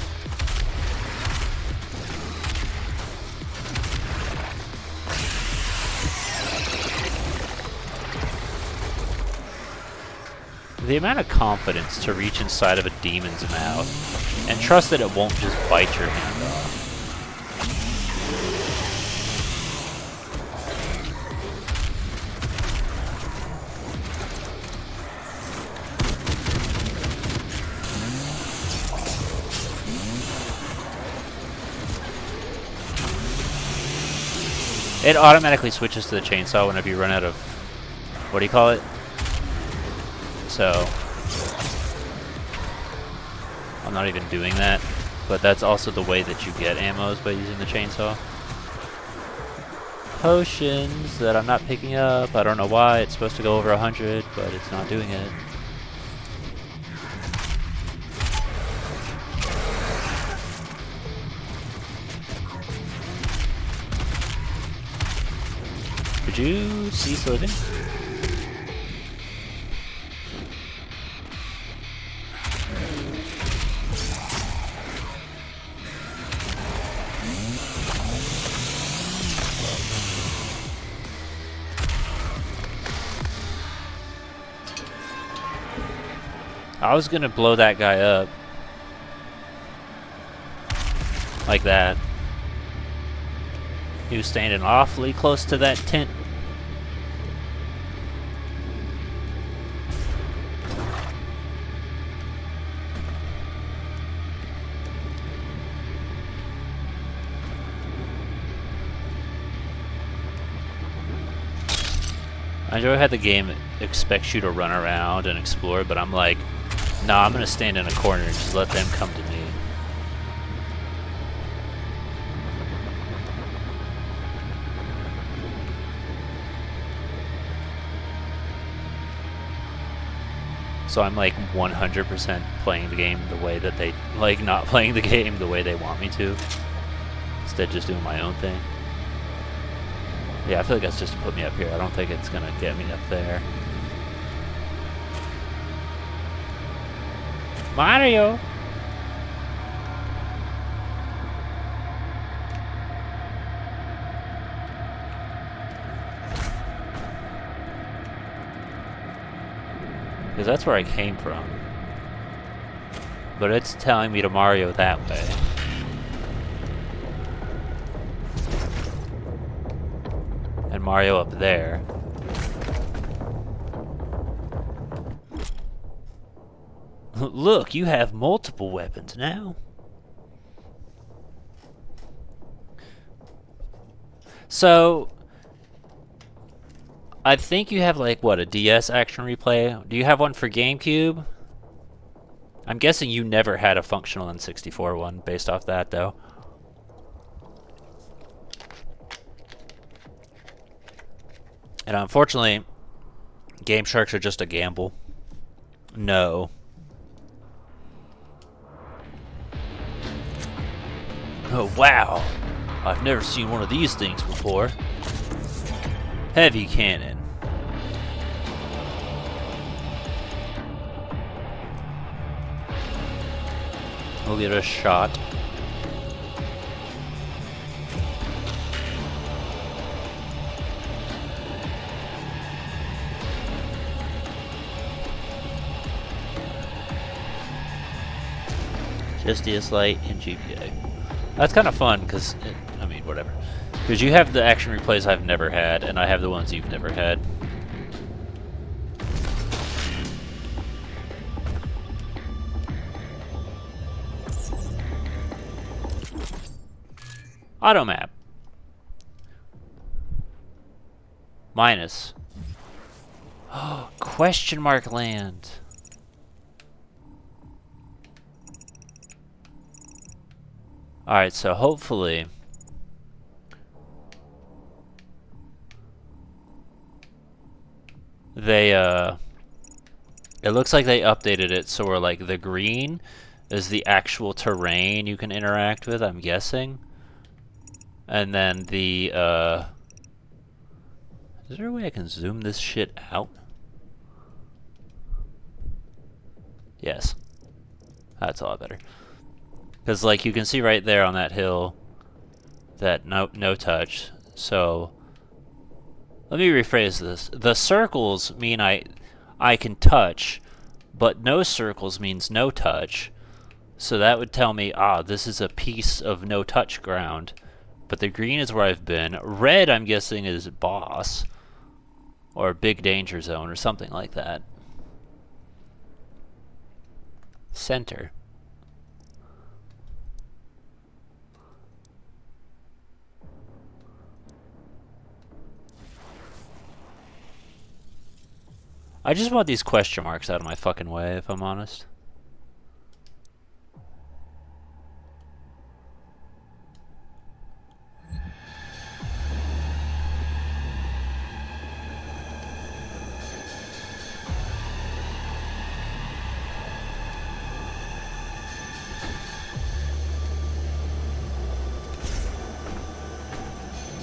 Speaker 1: The amount of confidence to reach inside of a demon's mouth and trust that it won't just bite your hand off. It automatically switches to the chainsaw whenever you run out of, what do you call it? So, I'm not even doing that, but that's also the way that you get ammos by using the chainsaw. Potions that I'm not picking up. I don't know why. It's supposed to go over 100, but it's not doing it. Could you cease living? I was gonna blow that guy up. Like that. He was standing awfully close to that tent. I enjoy how the game expects you to run around and explore, but I'm like, nah, I'm gonna stand in a corner and just let them come to me. So I'm like 100% playing the game the way that they, like not playing the game the way they want me to. Instead just doing my own thing. Yeah, I feel like that's just to put me up here. I don't think it's gonna get me up there. Mario! Because that's where I came from. But it's telling me to Mario that way. And Mario up there. Look, you have multiple weapons now. So, I think you have like, what, a DS action replay? Do you have one for GameCube? I'm guessing you never had a functional N64 one based off that, though. And unfortunately, Game Sharks are just a gamble. No. Oh, wow. I've never seen one of these things before. Heavy cannon. We'll give it a shot. Just DS-Lite and GBA. That's kind of fun, because, I mean, whatever. Because you have the action replays I've never had, and I have the ones you've never had. Automap. Minus. Question mark land. Alright, so hopefully they it looks like they updated it so where like the green is the actual terrain you can interact with, I'm guessing. And then the is there a way I can zoom this shit out? Yes. That's a lot better. Because like you can see right there on that hill that no touch. So let me rephrase this. The circles mean I can touch, but no circles means no touch. So that would tell me, this is a piece of no touch ground. But the green is where I've been. Red, I'm guessing, is boss. Or big danger zone or something like that. Center. I just want these question marks out of my fucking way, if I'm honest.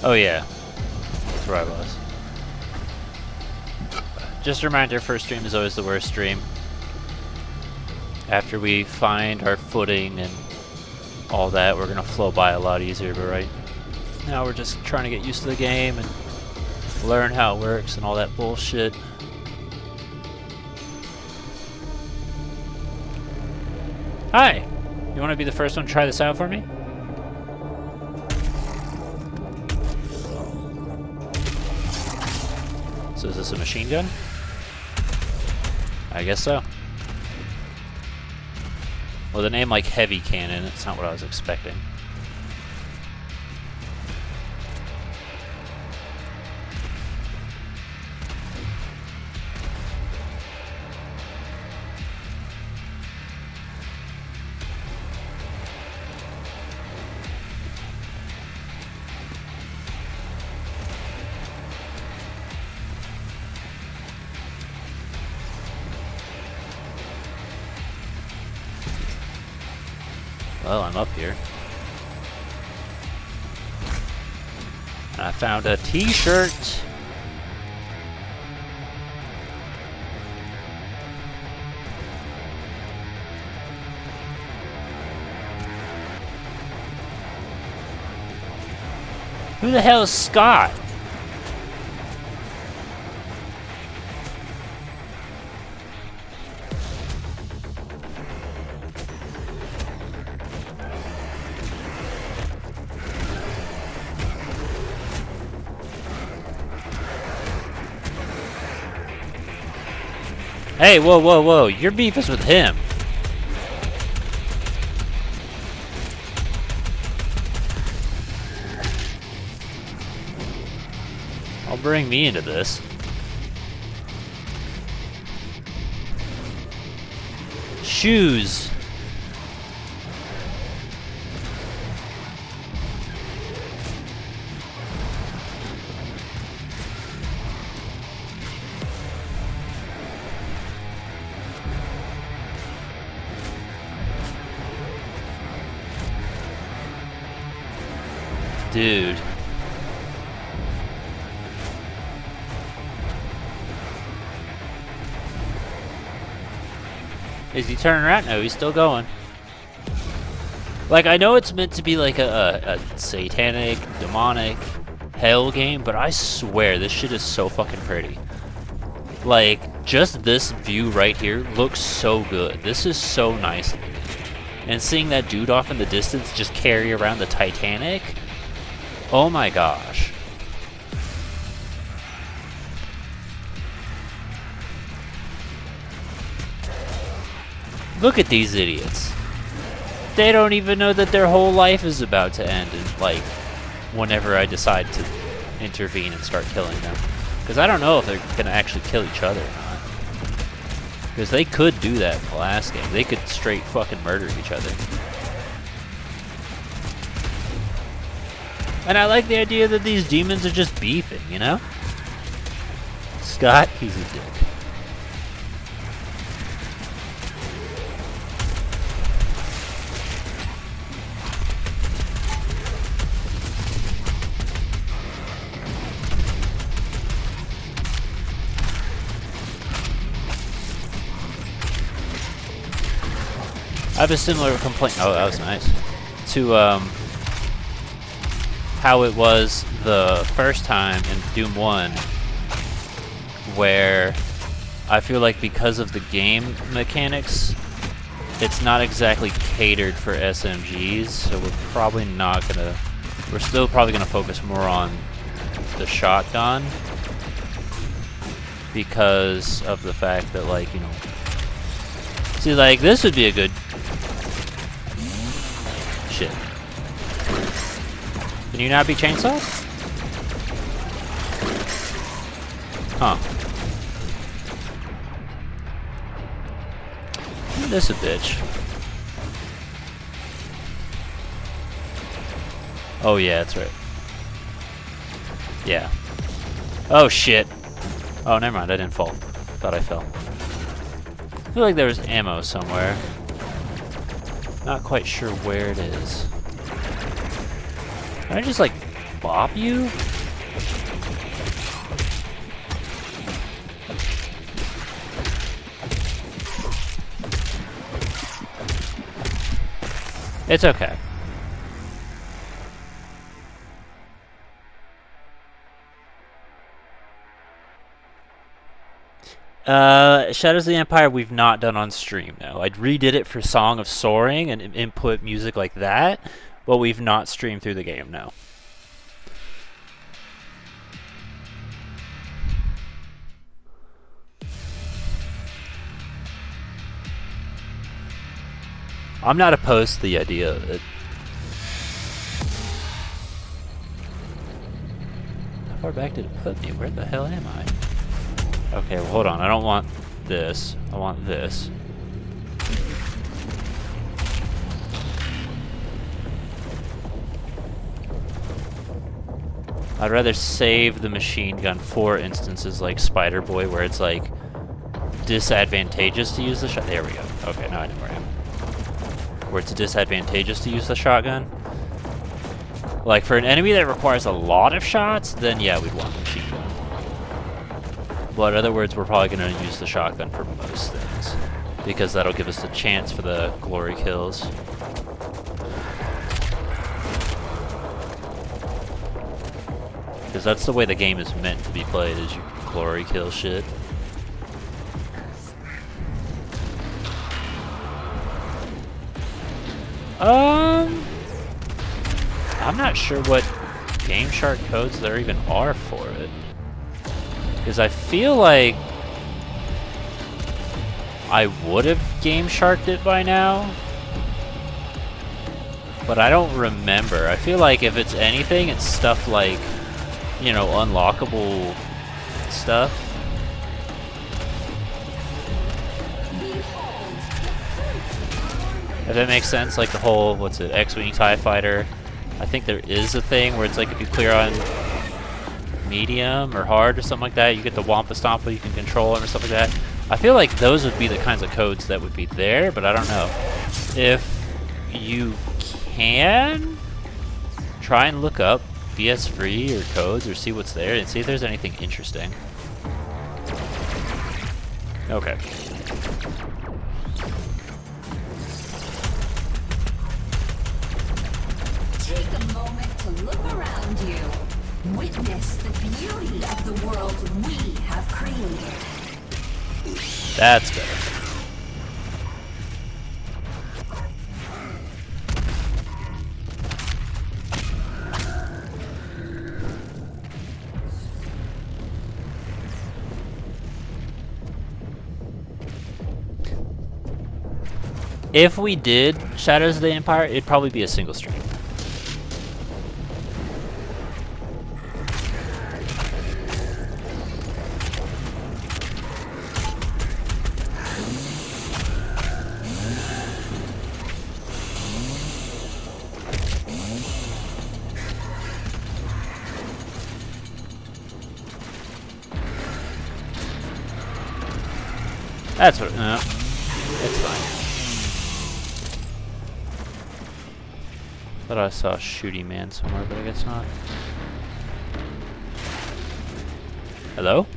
Speaker 1: Oh yeah, that's where I was. Just a reminder, first stream is always the worst stream. After we find our footing and all that, we're gonna flow by a lot easier, but right now we're just trying to get used to the game and learn how it works and all that bullshit. Hi! You wanna be the first one to try this out for me? So is this a machine gun? I guess so. With a name like Heavy Cannon, it's not what I was expecting. Well, I'm up here. And I found a t-shirt. Who the hell is Scott? Hey, whoa, whoa, whoa. Your beef is with him. I'll bring me into this. Shoes. Dude. Is he turning around? No, he's still going. Like, I know it's meant to be like a satanic, demonic hell game, but I swear this shit is so fucking pretty. Like, just this view right here looks so good. This is so nice. And seeing that dude off in the distance just carry around the Titanic, oh my gosh. Look at these idiots. They don't even know that their whole life is about to end, and like, whenever I decide to intervene and start killing them. Because I don't know if they're going to actually kill each other or not. Because they could do that in the last game. They could straight fucking murder each other. And I like the idea that these demons are just beefing, you know? Scott, he's a dick. I have a similar complaint. Oh, that was nice. To how it was the first time in Doom 1, where I feel like because of the game mechanics, it's not exactly catered for SMGs, so we're probably not gonna. We're still probably gonna focus more on the shotgun because of the fact that, like, you know, see, like, this would be a good shit. Can you not be chainsawed? Huh. This a bitch. Oh yeah, that's right. Yeah. Oh shit. Oh, never mind. I didn't fall. Thought I fell. I feel like there was ammo somewhere. Not quite sure where it is. Can I just, like, bop you? It's okay. Shadows of the Empire we've not done on stream, no. I redid it for Song of Soaring and input music like that, but we've not streamed through the game, no. I'm not opposed to the idea of it. How far back did it put me? Where the hell am I? Okay, well, hold on. I don't want this. I want this. I'd rather save the machine gun for instances like Spider Boy, where it's like disadvantageous to use the shot. There we go. Okay, now I know where I am. Where it's disadvantageous to use the shotgun. Like for an enemy that requires a lot of shots, then yeah, we'd want the machine gun. But in other words, we're probably going to use the shotgun for most things, because that'll give us a chance for the glory kills. Because that's the way the game is meant to be played, is you glory kill shit. I'm not sure what Game Shark codes there even are for it. Because I feel like I would have Game Sharked it by now. But I don't remember. I feel like if it's anything, it's stuff like, you know, unlockable stuff. If that makes sense, like the whole, what's it, X-Wing TIE Fighter. I think there is a thing where it's like if you clear on medium or hard or something like that, you get the Wampa Stompa, you can control them or stuff like that. I feel like those would be the kinds of codes that would be there, but I don't know. If you can, try and look up BS free or codes or see what's there and see if there's anything interesting. Okay.
Speaker 7: Take a moment to look around you. Witness the beauty of the world we have created.
Speaker 1: That's better. If we did Shadows of the Empire, it'd probably be a single stream. That's what. No, it's fine. Thought I saw a shooty man somewhere, but I guess not. Hello?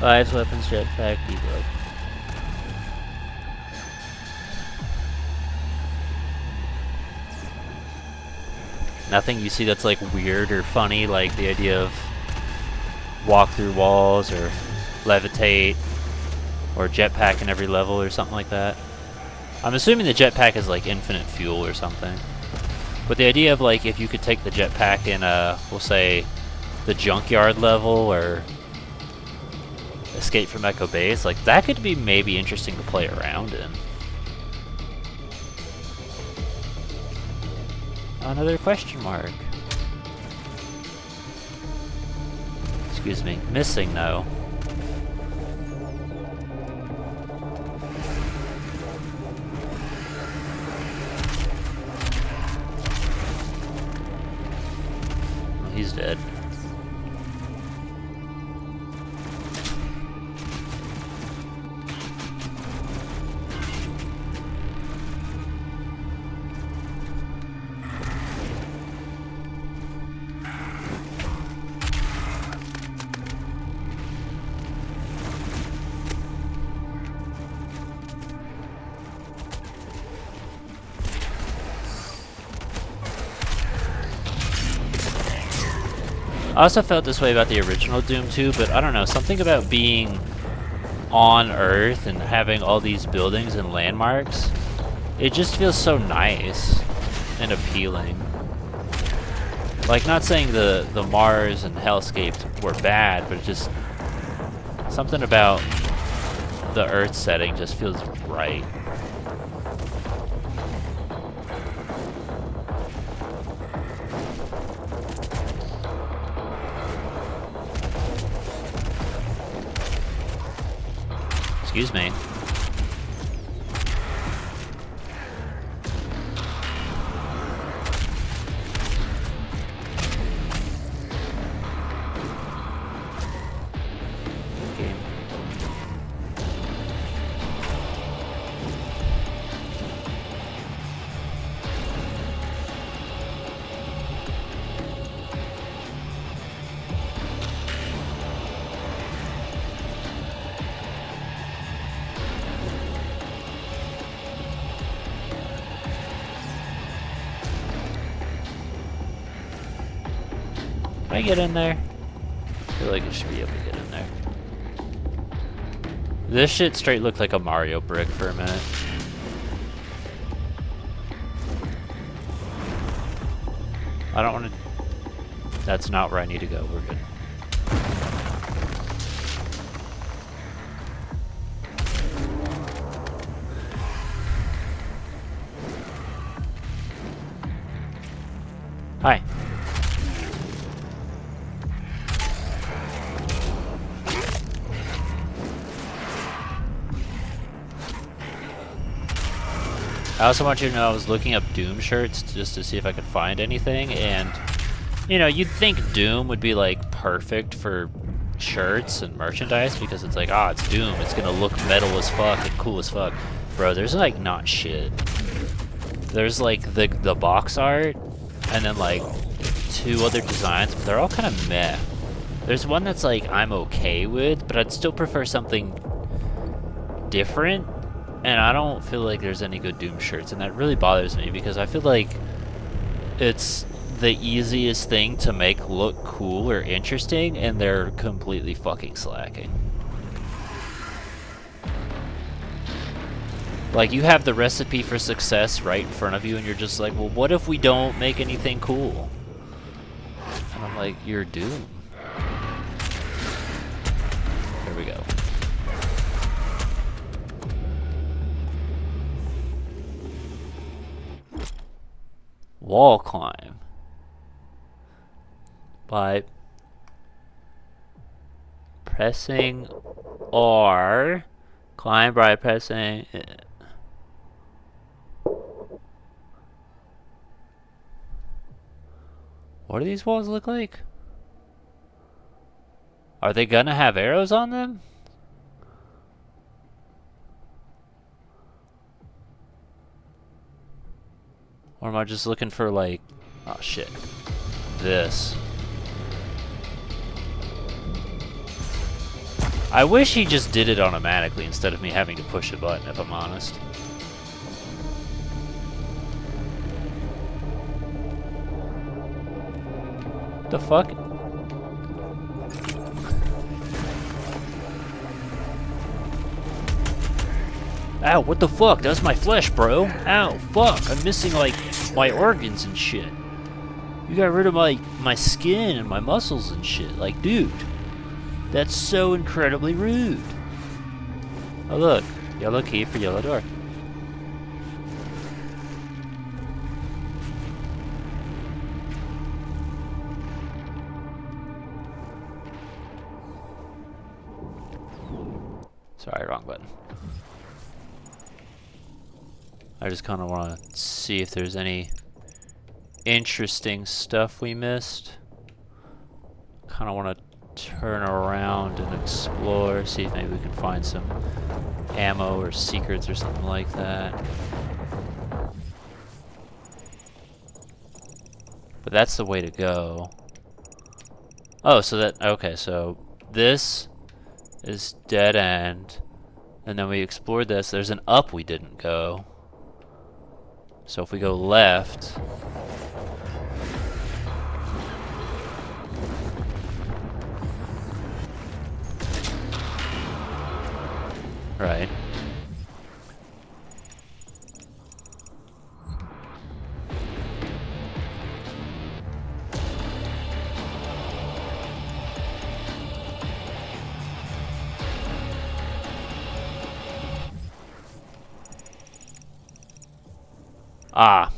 Speaker 1: Lives, weapons, jetpack, debug. Nothing you see that's like weird or funny, like the idea of walk through walls or levitate or jetpack in every level or something like that. I'm assuming the jetpack is like infinite fuel or something. But the idea of like if you could take the jetpack in we'll say the junkyard level or Escape from Echo Base, like that could be maybe interesting to play around in. Another question mark. Excuse me. Missing though. He's dead. I also felt this way about the original Doom 2, but I don't know, something about being on Earth and having all these buildings and landmarks, it just feels so nice and appealing. Like, not saying the Mars and Hellscape were bad, but just something about the Earth setting just feels right. Excuse me. Okay. Can I get in there? I feel like I should be able to get in there. This shit straight looked like a Mario brick for a minute. I don't want to... That's not where I need to go. We're good. Hi. I also want you to know I was looking up Doom shirts just to see if I could find anything, and you know, you'd think Doom would be like perfect for shirts and merchandise because it's like, ah, it's Doom, it's gonna look metal as fuck and cool as fuck. Bro, there's like not shit. There's like the box art and then like 2 other designs, but they're all kind of meh. There's one that's like I'm okay with, but I'd still prefer something different. And I don't feel like there's any good Doom shirts, and that really bothers me because I feel like it's the easiest thing to make look cool or interesting, and they're completely fucking slacking. Like, you have the recipe for success right in front of you, and you're just like, well, what if we don't make anything cool? And I'm like, you're Doom. Here we go. Wall climb by pressing R, climb by pressing What do these walls look like? Are they gonna have arrows on them? Or am I just looking for like, oh shit, this. I wish he just did it automatically instead of me having to push a button, if I'm honest. The fuck? Ow, what the fuck? That's my flesh, bro. Ow, fuck. I'm missing, like, my organs and shit. You got rid of my skin and my muscles and shit. Like, dude. That's so incredibly rude. Oh, look. Yellow key for yellow door. Sorry, wrong button. I just kind of want to see if there's any interesting stuff we missed. Kind of want to turn around and explore, see if maybe we can find some ammo or secrets or something like that. But that's the way to go. Oh, so that, okay, so this is dead end. And then we explored this. There's an up we didn't go. So if we go left, right. Ah.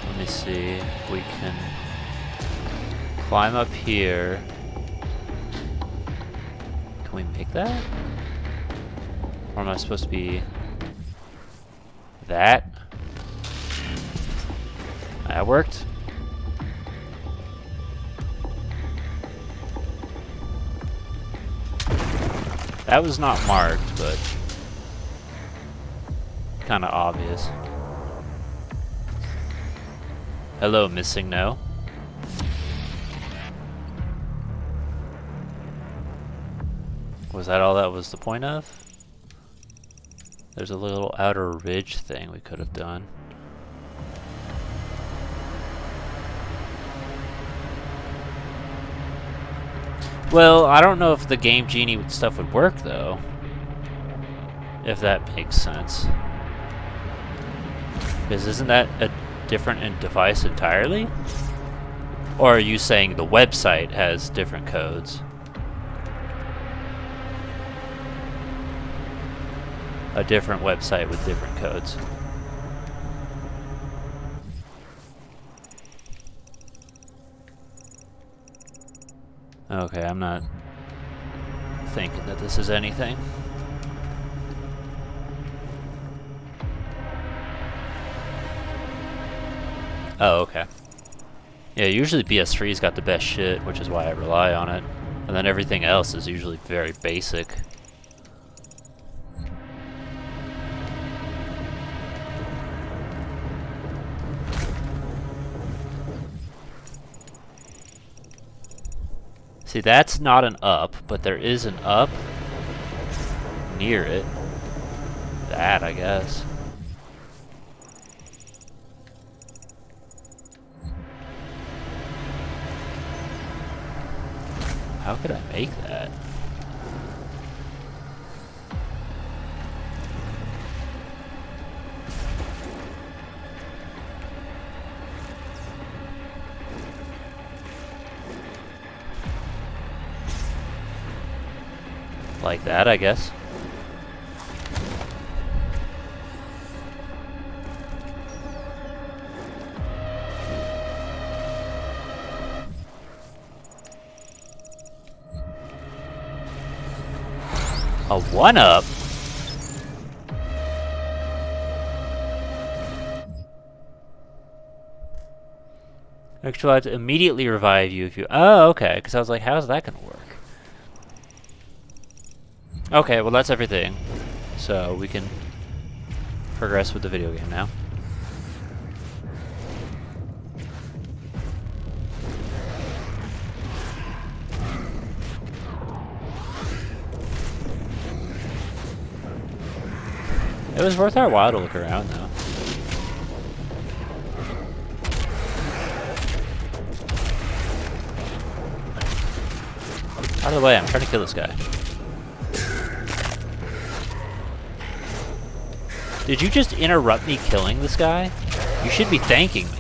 Speaker 1: Let me see if we can climb up here. Can we make that? Or am I supposed to be that? That worked. That was not marked, but kind of obvious. Hello, missing no. Was that all that was the point of? There's a little outer ridge thing we could have done. Well, I don't know if the Game Genie stuff would work, though. If that makes sense. Because isn't that a different device entirely? Or are you saying the website has different codes? A different website with different codes. Okay, I'm not thinking that this is anything. Oh, okay. Yeah, usually PS3's got the best shit, which is why I rely on it. And then everything else is usually very basic. See, that's not an up, but there is an up near it. That, I guess. How could I make that? Like that, I guess. A 1-up? Actually, I have to immediately revive you if you... Oh, okay, because I was like, how's that gonna work? Okay, well that's everything. So we can progress with the video game now. It was worth our while to look around, though. Out of the way, I'm trying to kill this guy. Did you just interrupt me killing this guy? You should be thanking me.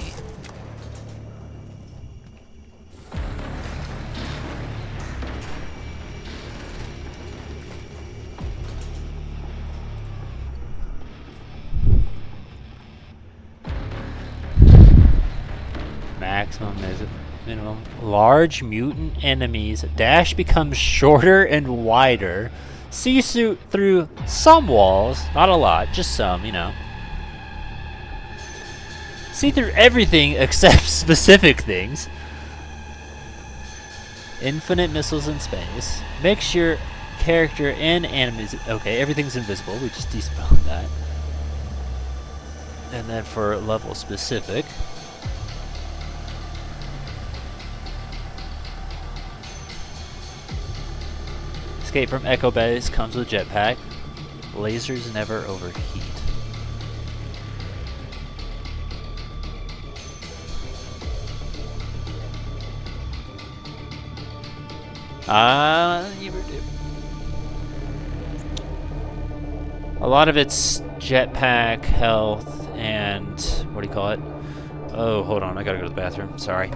Speaker 1: Maximum is it? Minimum. Large mutant enemies. Dash becomes shorter and wider. See through some walls. Not a lot, just some, you know. See through everything except specific things. Infinite missiles in space. Makes your character and enemies... Okay, everything's invisible. We just despelled that. And then for level specific... Escape from Echo Base comes with jetpack. Lasers never overheat. A lot of it's jetpack, health, and what do you call it? Oh, hold on, I gotta go to the bathroom. Sorry.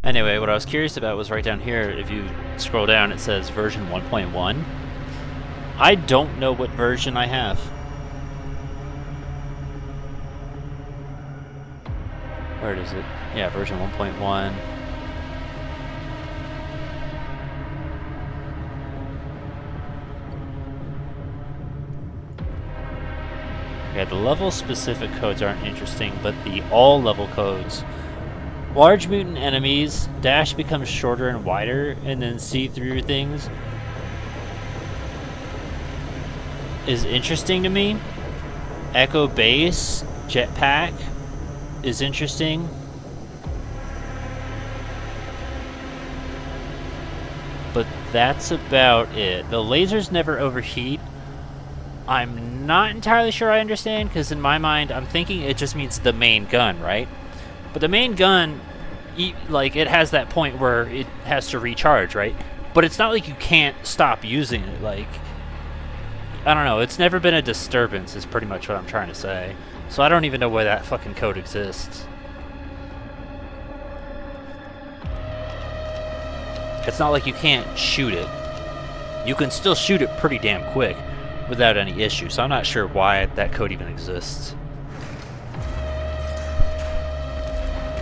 Speaker 1: Anyway, what I was curious about was right down here, if you scroll down, it says version 1.1. I don't know what version I have. Where is it? Yeah, version 1.1. Okay, the level specific codes aren't interesting, but the all level codes. Large mutant enemies, dash becomes shorter and wider, and then see through things is interesting to me. Echo Base, jetpack is interesting. But that's about it. The lasers never overheat. I'm not entirely sure I understand, because in my mind, I'm thinking it just means the main gun, right? But the main gun, like, it has that point where it has to recharge, right? But it's not like you can't stop using it. Like, I don't know. It's never been a disturbance is pretty much what I'm trying to say. So I don't even know why that fucking code exists. It's not like you can't shoot it. You can still shoot it pretty damn quick without any issue. So I'm not sure why that code even exists.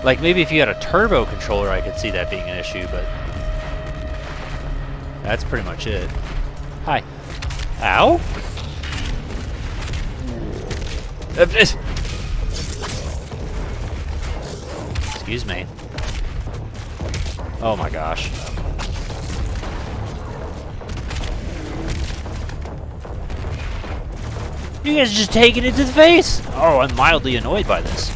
Speaker 1: Like, maybe if you had a turbo controller, I could see that being an issue, but that's pretty much it. Hi. Ow? Excuse me. Oh my gosh. You guys are just taking it to the face! Oh, I'm mildly annoyed by this.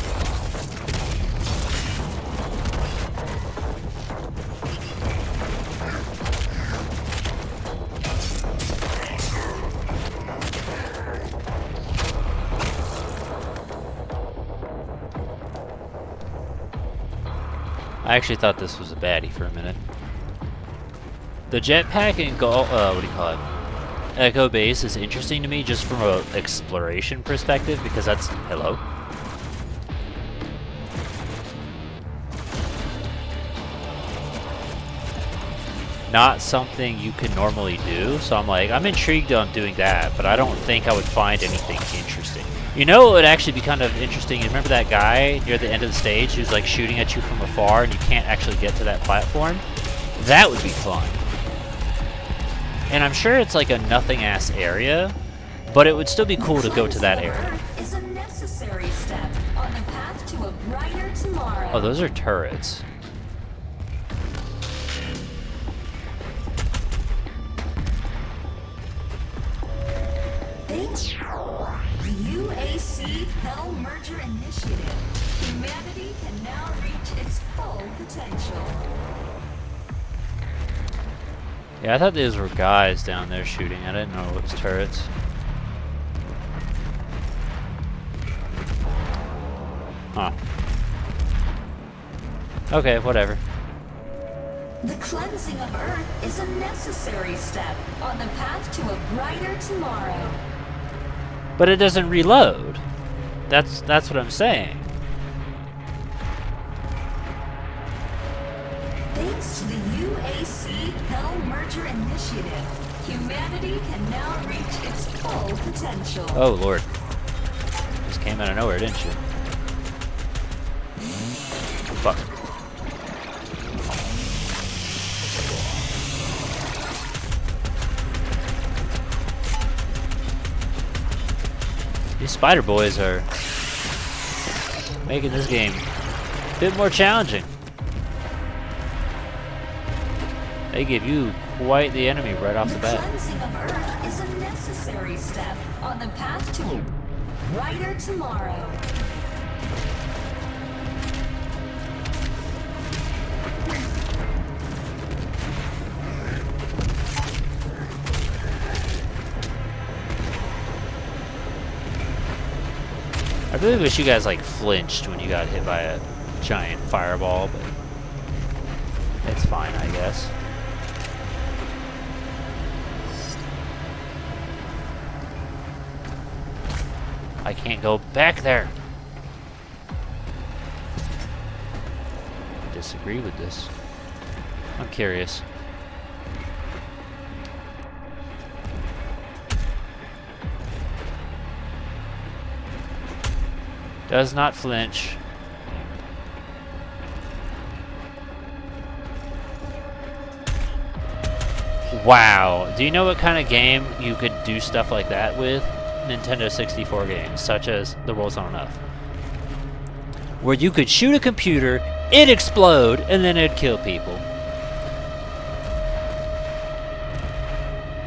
Speaker 1: I actually thought this was a baddie for a minute. The jetpack and what do you call it? Echo Base is interesting to me just from an exploration perspective because that's... Hello? Not something you can normally do, so I'm like, I'm intrigued on doing that, but I don't think I would find anything interesting. You know, it would actually be kind of interesting. You remember that guy near the end of the stage who's like shooting at you from afar and you can't actually get to that platform? That would be fun. And I'm sure it's like a nothing-ass area, but it would still be cool to go to that area.
Speaker 7: Is a necessary step on the path to a brighter tomorrow.
Speaker 1: Oh, those are turrets.
Speaker 7: The UAC Hell Merger Initiative. Humanity can now reach its full potential.
Speaker 1: Yeah, I thought these were guys down there shooting. I didn't know it was turrets. Huh. Okay, whatever.
Speaker 7: The cleansing of Earth is a necessary step on the path to a brighter tomorrow.
Speaker 1: But it doesn't reload. That's what I'm saying.
Speaker 7: Thanks to the UAC Hell Merger Initiative, humanity can now reach its full potential.
Speaker 1: Oh lord. Just came out of nowhere, didn't you? Fuck. These spider boys are making this game a bit more challenging. They give you quite the enemy right off the bat.
Speaker 7: Cleansing of Earth is a necessary step on the path to a brighter tomorrow.
Speaker 1: I really wish you guys like flinched when you got hit by a giant fireball, but it's fine, I guess. I can't go back there. I disagree with this. I'm curious. Does not flinch. Wow. Do you know what kind of game you could do stuff like that with? Nintendo 64 games, such as The World's Not Enough. Where you could shoot a computer, it'd explode, and then it'd kill people.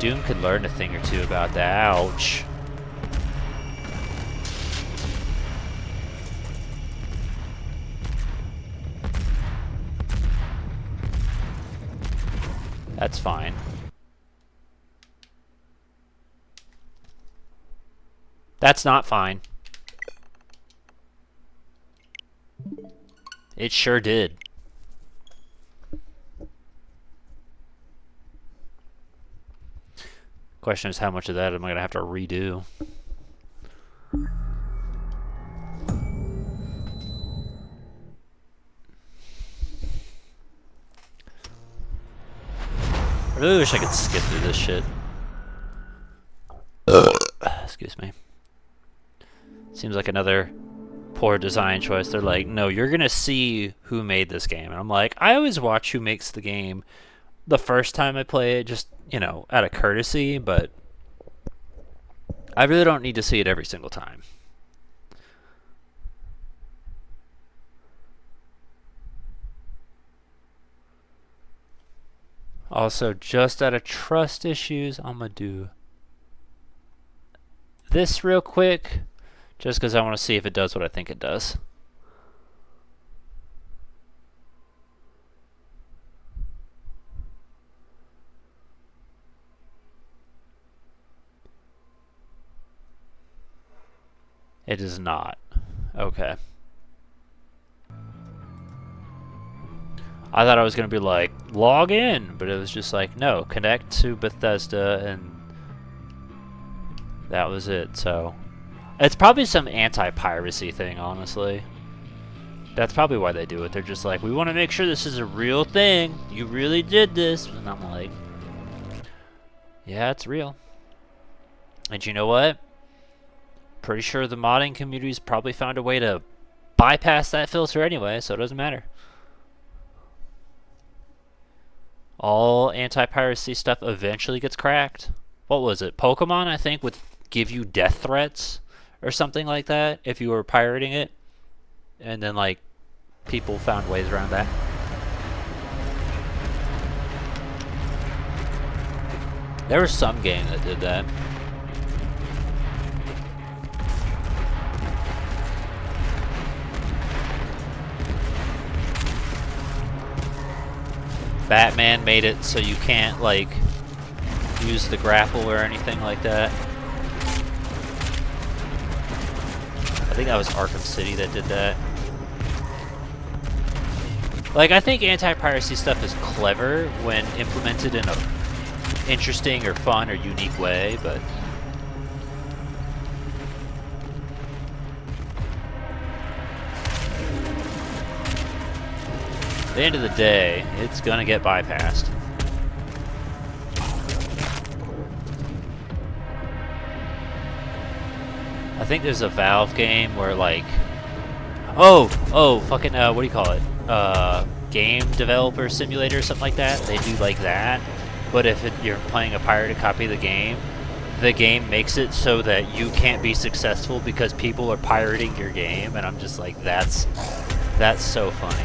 Speaker 1: Doom could learn a thing or two about that. Ouch. That's fine. That's not fine. It sure did. Question is, how much of that am I gonna have to redo? I really wish I could skip through this shit. Excuse me. Seems like another poor design choice. They're like, no, you're gonna see who made this game. And I'm like, I always watch who makes the game the first time I play it, just, you know, out of courtesy, but I really don't need to see it every single time. Also, just out of trust issues, I'm gonna do this real quick, just because I want to see if it does what I think it does. It is not. Okay. I thought I was going to be like, log in, but it was just like, no, connect to Bethesda and That was it. So it's probably some anti-piracy thing, honestly. That's probably why they do it. They're just like, we want to make sure this is a real thing. You really did this. And I'm like, yeah, it's real. And you know what? Pretty sure the modding community's probably found a way to bypass that filter anyway, so it doesn't matter. All anti-piracy stuff eventually gets cracked. What was it? Pokemon, I think, would give you death threats or something like that if you were pirating it. And then, like, people found ways around that. There was some game that did that. Batman made it so you can't, like, use the grapple or anything like that. I think that was Arkham City that did that. Like, I think anti-piracy stuff is clever when implemented in a interesting or fun or unique way, but at the end of the day, it's gonna get bypassed. I think there's a Valve game where, like, fucking, what do you call it? Game developer simulator or something like that. They do like that, but if you're playing a pirated copy of the game makes it so that you can't be successful because people are pirating your game, and I'm just like, that's so funny.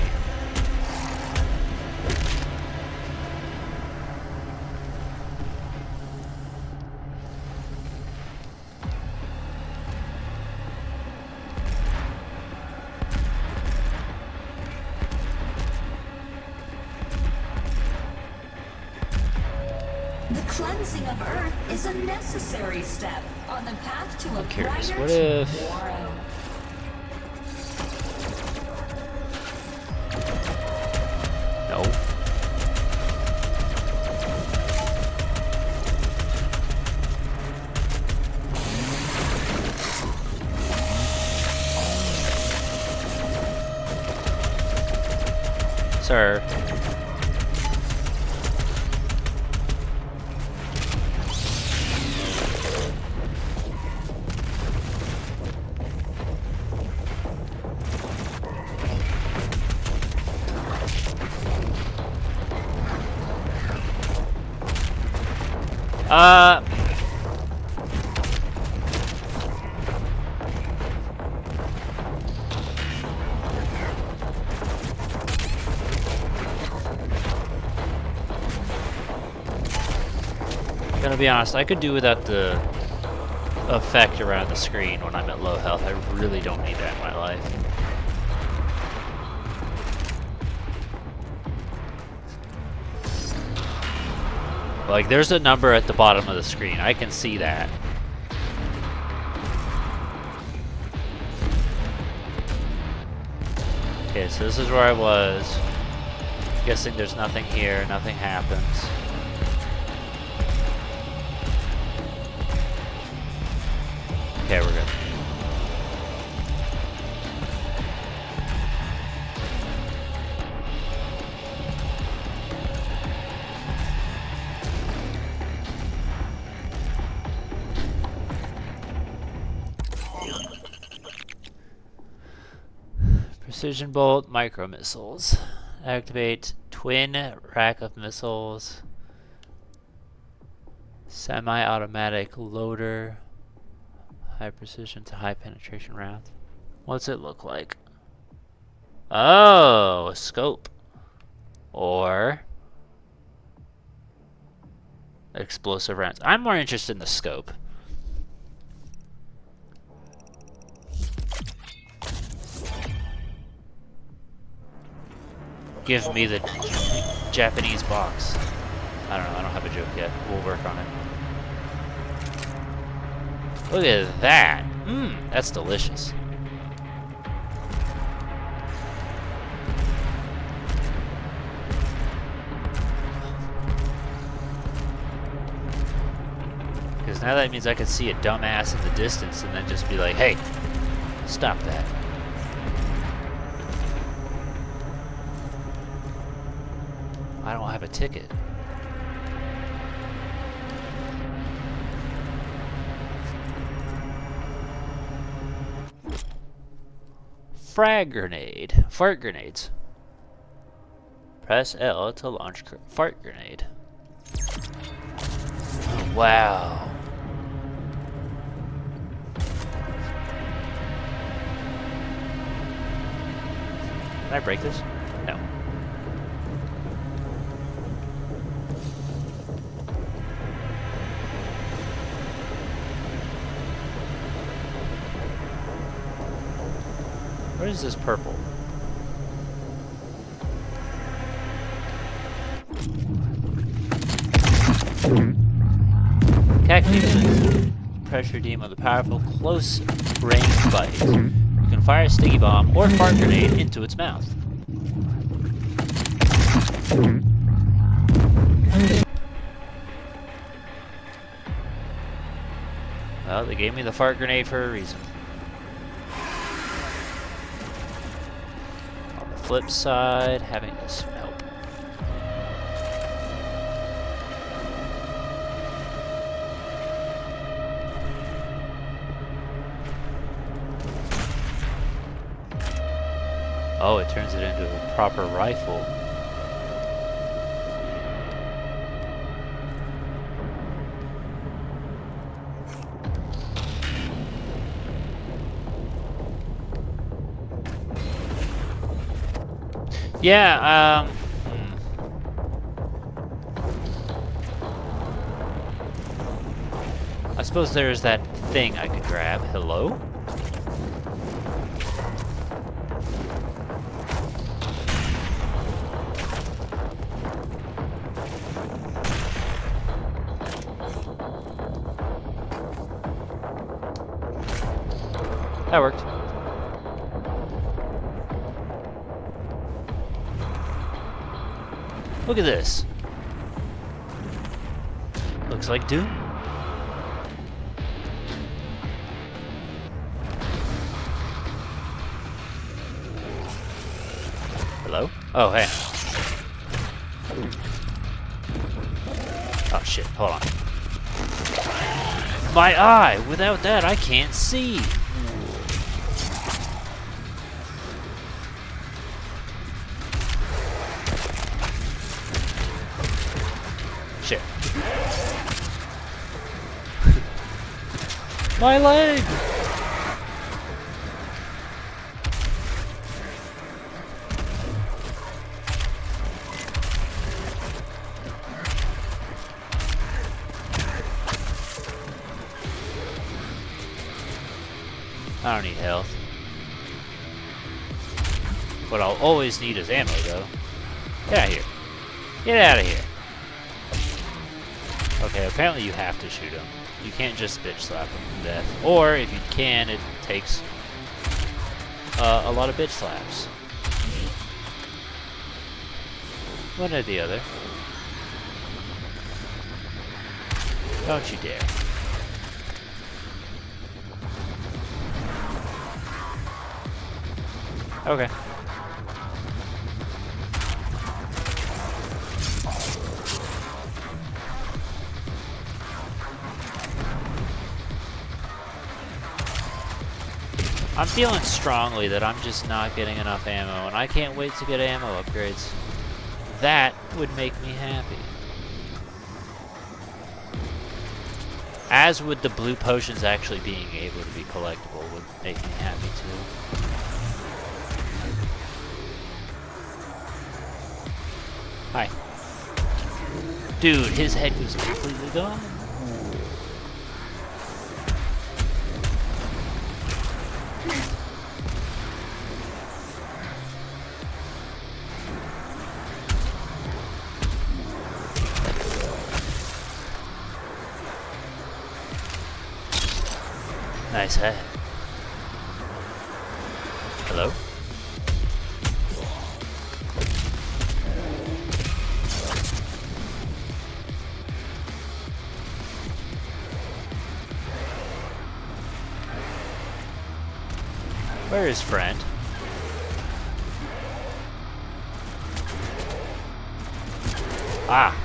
Speaker 7: The cleansing of Earth is a necessary step on the path to a
Speaker 1: Curious,
Speaker 7: brighter
Speaker 1: what if
Speaker 7: tomorrow.
Speaker 1: no? Sir. Gonna be honest, I could do without the effect around the screen when I'm at low health. I really don't need that in my life. Like, there's a number at the bottom of the screen. I can see that. Okay, so this is where I was. Guessing there's nothing here, nothing happens. Okay, we're good. Precision bolt, micro missiles. Activate twin rack of missiles. Semi-automatic loader. High precision to high penetration rounds. What's it look like? Oh, a scope. Or explosive rounds. I'm more interested in the scope. Give me the Japanese box. I don't know, I don't have a joke yet. We'll work on it. Look at that. That's delicious. Because Now that means I could see a dumbass in the distance and then just be like, hey, stop that. I don't have a ticket. Frag grenade. Fart grenades. Press L to launch fart grenade. Oh, wow. Can I break this? No. What is this purple? Calculating pressure deem of the powerful close range bite. You can fire a sticky bomb or fart grenade into its mouth. Well, they gave me the fart grenade for a reason. On the flip side, having this help. Oh, it turns it into a proper rifle. Yeah, I suppose there's that thing I could grab. Hello? That worked. Look at this. Looks like Doom. Hello? Oh, hey. Oh shit, hold on. My eye! Without that, I can't see! Shit. My leg! I don't need health. What I'll always need is ammo, though. Get out of here. Get out of here. Okay, apparently you have to shoot him. You can't just bitch slap him to death. Or, if you can, it takes a lot of bitch slaps. One or the other. Don't you dare. Okay. I'm feeling strongly that I'm just not getting enough ammo, and I can't wait to get ammo upgrades. That would make me happy. As would the blue potions actually being able to be collectible would make me happy too. Hi. Dude, his head was completely gone. Nice head. Hello? Where is friend? Ah.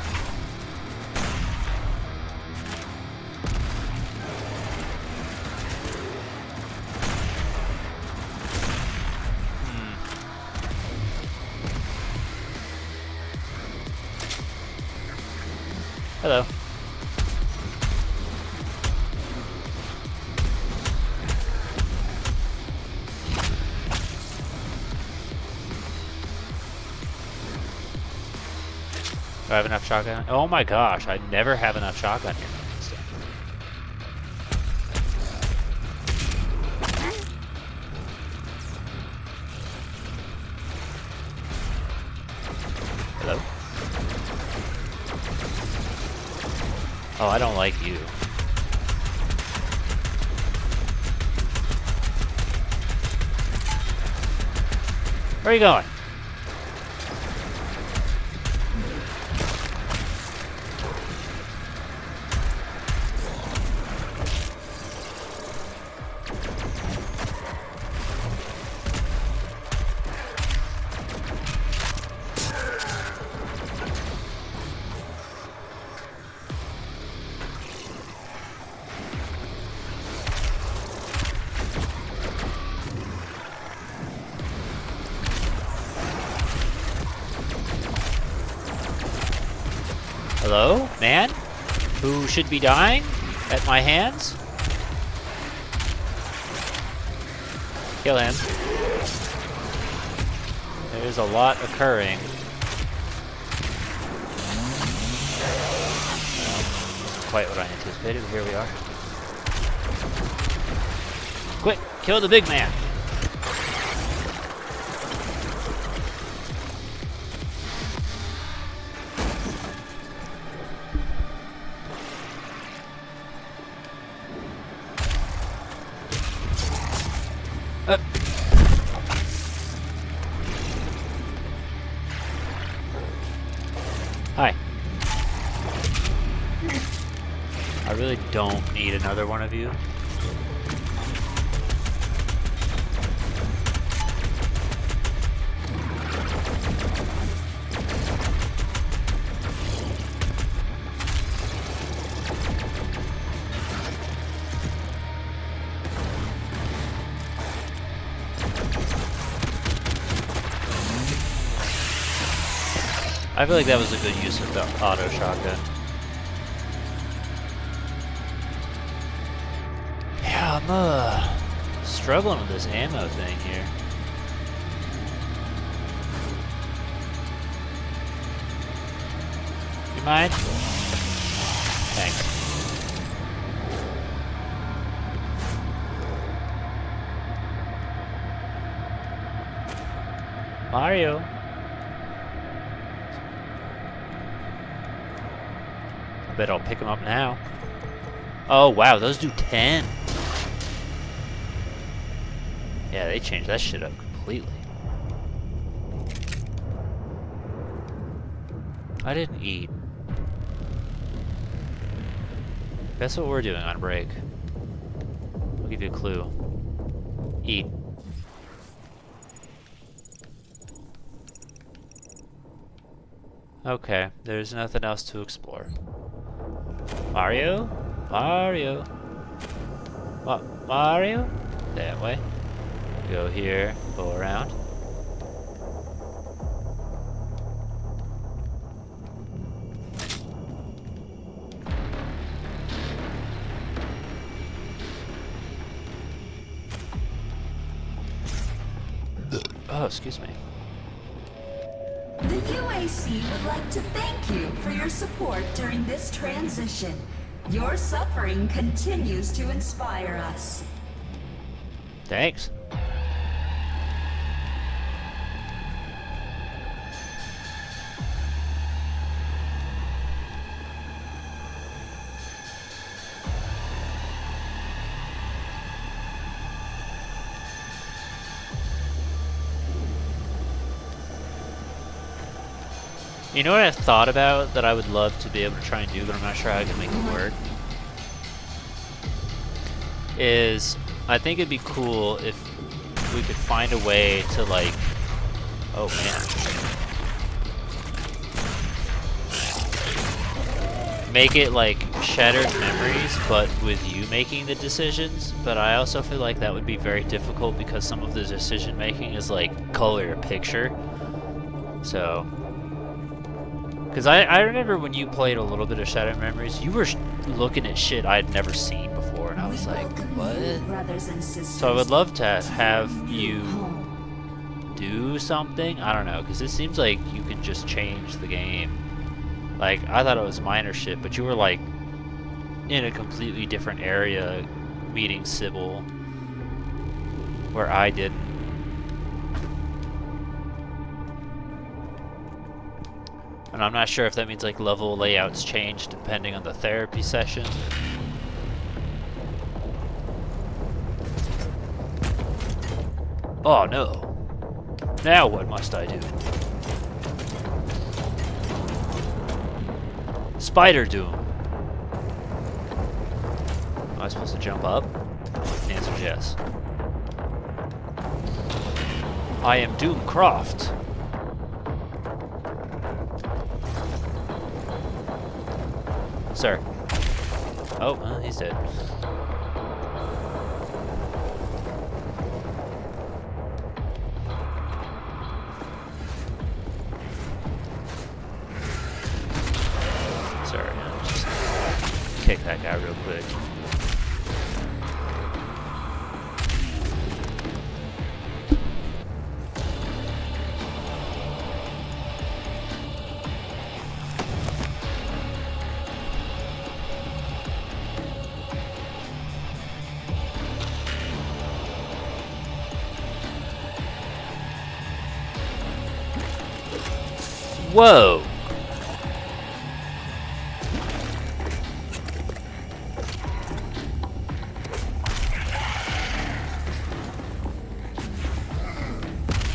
Speaker 1: Hello. Do I have enough shotgun? Oh my gosh, I never have enough shotgun here. Hello? Oh, I don't like you. Where are you going? Hello, man? Who should be dying at my hands? Kill him. There's a lot occurring. Quite what I anticipated, but here we are. Quick, kill the big man! Hi. I really don't need another one of you. I feel like that was a good use of the auto shotgun. Yeah, I'm struggling with this ammo thing here. You mind? Thanks. Mario. I bet I'll pick him up now. Oh wow, those do 10. Yeah, they changed that shit up completely. I didn't eat. That's what we're doing on break. I'll give you a clue. Eat. Okay, there's nothing else to explore. Mario? Mario? What? Mario? That way. Go here, go around. Oh, excuse me.
Speaker 7: The UAC would like to thank you for your support during this transition. Your suffering continues to inspire us.
Speaker 1: Thanks. You know what I've thought about that I would love to be able to try and do, but I'm not sure how I can make it work? Is, I think it'd be cool if if we could find a way to like, oh man, make it like Shattered Memories, but with you making the decisions. But I also feel like that would be very difficult because some of the decision making is like color picture. So, because I remember when you played a little bit of Shattered Memories, you were looking at shit I'd never seen before, and I was like, what?
Speaker 7: Brothers and sisters.
Speaker 1: So I would love to have you
Speaker 7: Home.
Speaker 1: do something. I don't know, because it seems like you can just change the game. Like, I thought it was minor shit, but you were like in a completely different area meeting Sybil where I didn't. And I'm not sure if that means like level layouts change depending on the therapy session. Oh no. Now what must I do? Spider Doom. Am I supposed to jump up? The answer is yes. I am Doom Croft. Sir. Oh, well, he's dead. Sorry, I'll just kick that guy real quick. Whoa!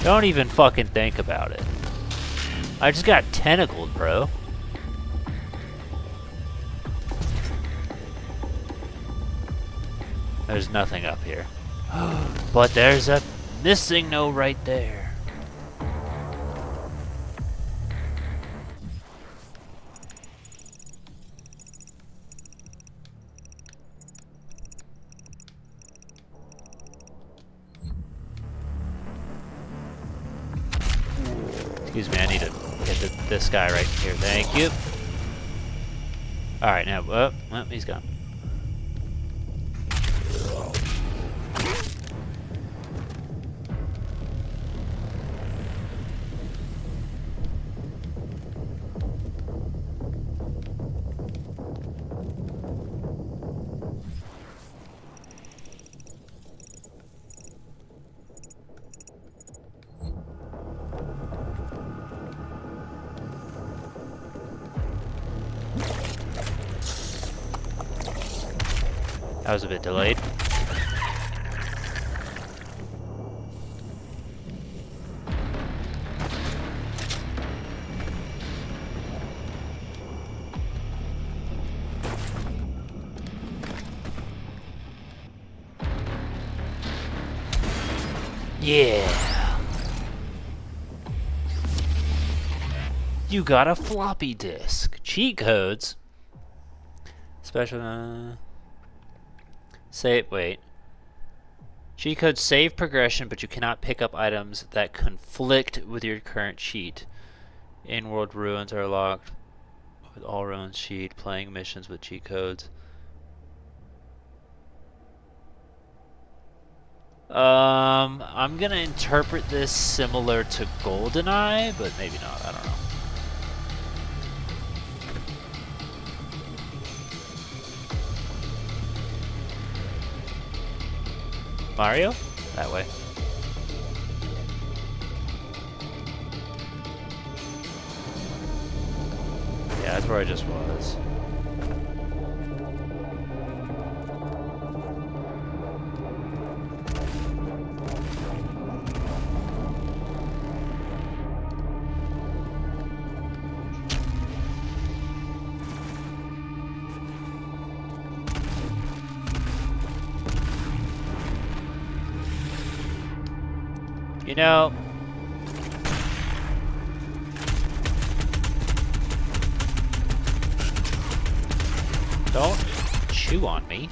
Speaker 1: Don't even fucking think about it. I just got tentacled, bro. There's nothing up here. But there's a missing note right there. Excuse me, I need to hit this guy right here. Thank you. Alright, now, well, he's gone. That was a bit delayed. Yeah. You got a floppy disk. Cheat codes. Special. Wait. Cheat codes save progression, but you cannot pick up items that conflict with your current cheat. In-world ruins are locked with all ruins cheat. Playing missions with cheat codes. I'm gonna interpret this similar to GoldenEye, but maybe not. I don't know. Mario? That way. Yeah, that's where I just was. know, don't chew on me.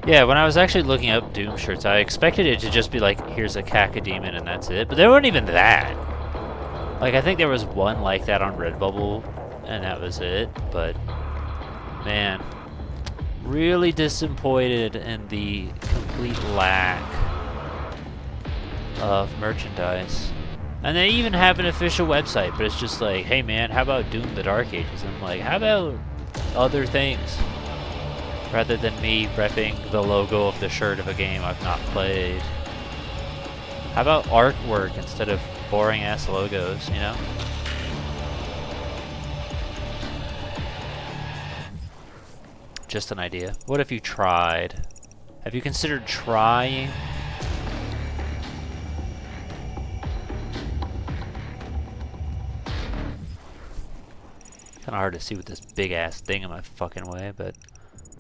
Speaker 1: Yeah, when I was actually looking up Doom shirts, I expected it to just be like, here's a cacodemon and that's it. But they weren't even that. Like, I think there was one like that on Redbubble, and that was it. But, man, really disappointed in the complete lack of merchandise. And they even have an official website, but it's just like, hey man, how about Doom the Dark Ages? And I'm like, how about other things? Rather than me repping the logo of the shirt of a game I've not played. How about artwork instead of boring ass logos, you know? Just an idea. What if you tried? Have you considered trying? Kinda hard to see with this big ass thing in my fucking way, but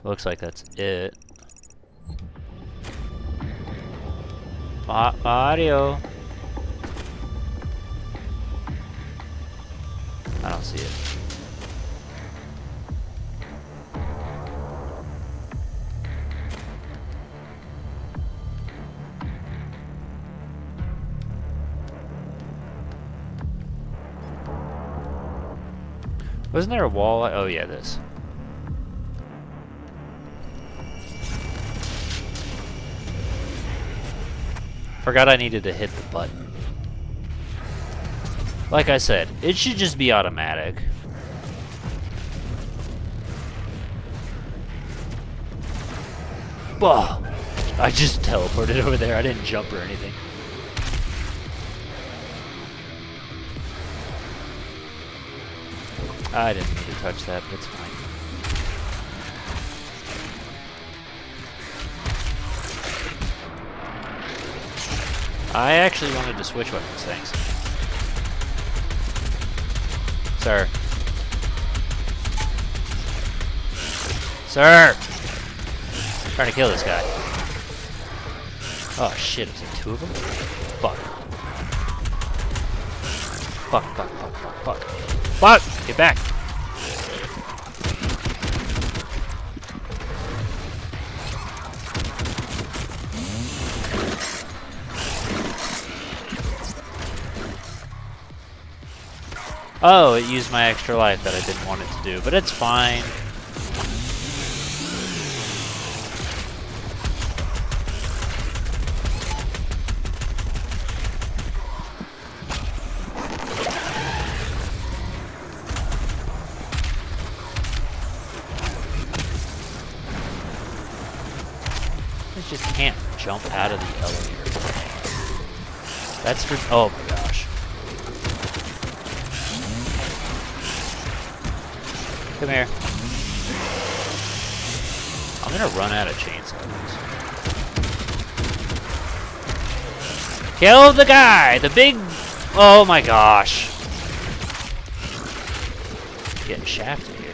Speaker 1: looks like that's it. Mario. I don't see it. Wasn't there a wall? Oh yeah, this. Forgot I needed to hit the button. Like I said, it should just be automatic. Whoa! I just teleported over there. I didn't jump or anything. I didn't need to touch that, but it's fine. I actually wanted to switch weapons, thanks. Sir. Sir! I'm trying to kill this guy. Oh shit, is there two of them? Fuck. Fuck, fuck, fuck, fuck, fuck. Fuck! Get back! Oh, it used my extra life that I didn't want it to do, but it's fine. I just can't jump out of the elevator. That's for... Oh my gosh. Come here. I'm gonna run out of chainsaws. Kill the guy! The big... Oh my gosh. Getting shafted here.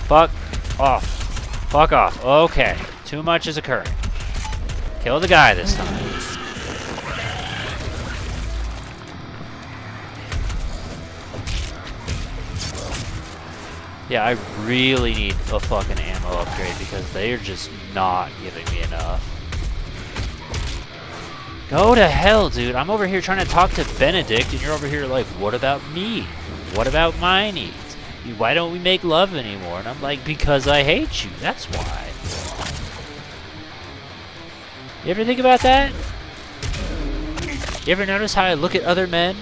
Speaker 1: Fuck off. Fuck off. Okay. Too much is occurring. Kill the guy this time. Yeah, I really need a fucking ammo upgrade because they are just not giving me enough. Go to hell, dude. I'm over here trying to talk to Benedict and you're over here like, what about me? What about my needs? Why don't we make love anymore? And I'm like, because I hate you. That's why. You ever think about that? You ever notice how I look at other men?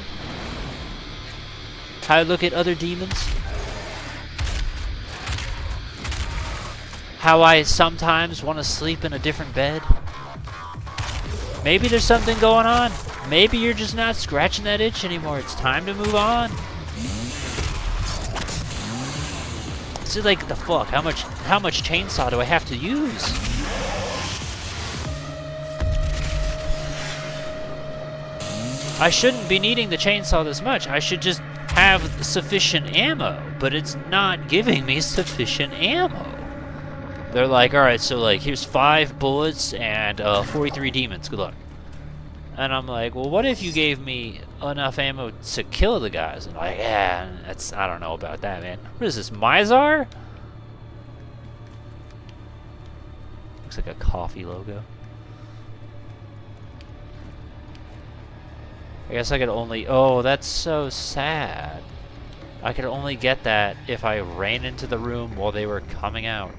Speaker 1: How I look at other demons? How I sometimes want to sleep in a different bed? Maybe there's something going on. Maybe you're just not scratching that itch anymore. It's time to move on. See, like, the fuck? How much chainsaw do I have to use? I shouldn't be needing the chainsaw this much. I should just have sufficient ammo, but it's not giving me sufficient ammo. They're like, alright, so like, here's 5 bullets and 43 demons. Good luck. And I'm like, well, what if you gave me enough ammo to kill the guys? And like, yeah, I don't know about that, man. What is this, Mizar? Looks like a coffee logo. I guess I could only, oh, that's so sad. I could only get that if I ran into the room while they were coming out.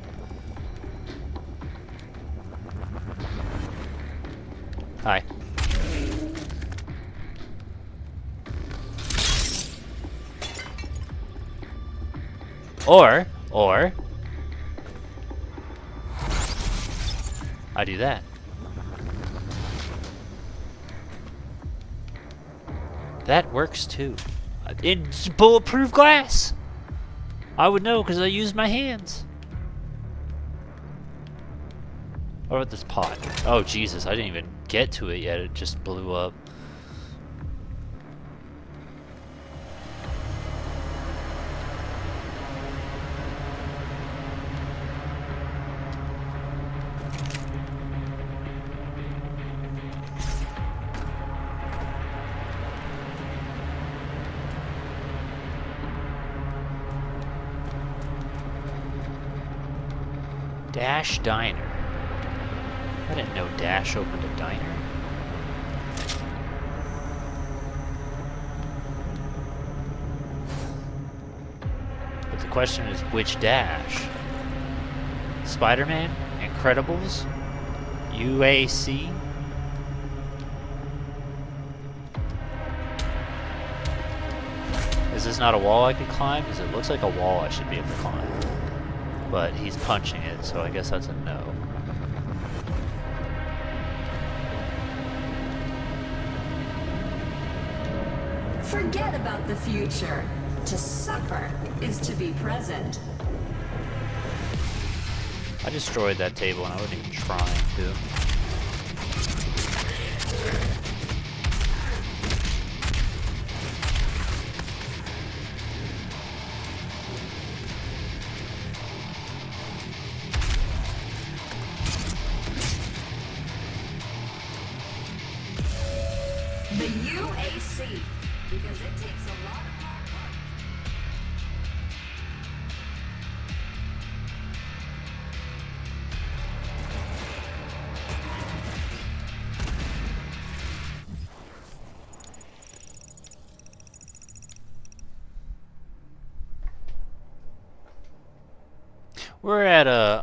Speaker 1: Hi. Or I do that. That works too. It's bulletproof glass. I would know because I used my hands. What about this pot? Oh Jesus, I didn't even get to it yet. It just blew up. Dash Diner. I didn't know Dash opened a diner. But the question is, which Dash? Spider-Man? Incredibles? UAC? Is this not a wall I could climb? Because it looks like a wall I should be able to climb. But he's punching it, so I guess that's a no.
Speaker 7: Forget about the future. To suffer is to be present.
Speaker 1: I destroyed that table and I wasn't even trying to.
Speaker 7: The UAC, because it takes a lot of hard work.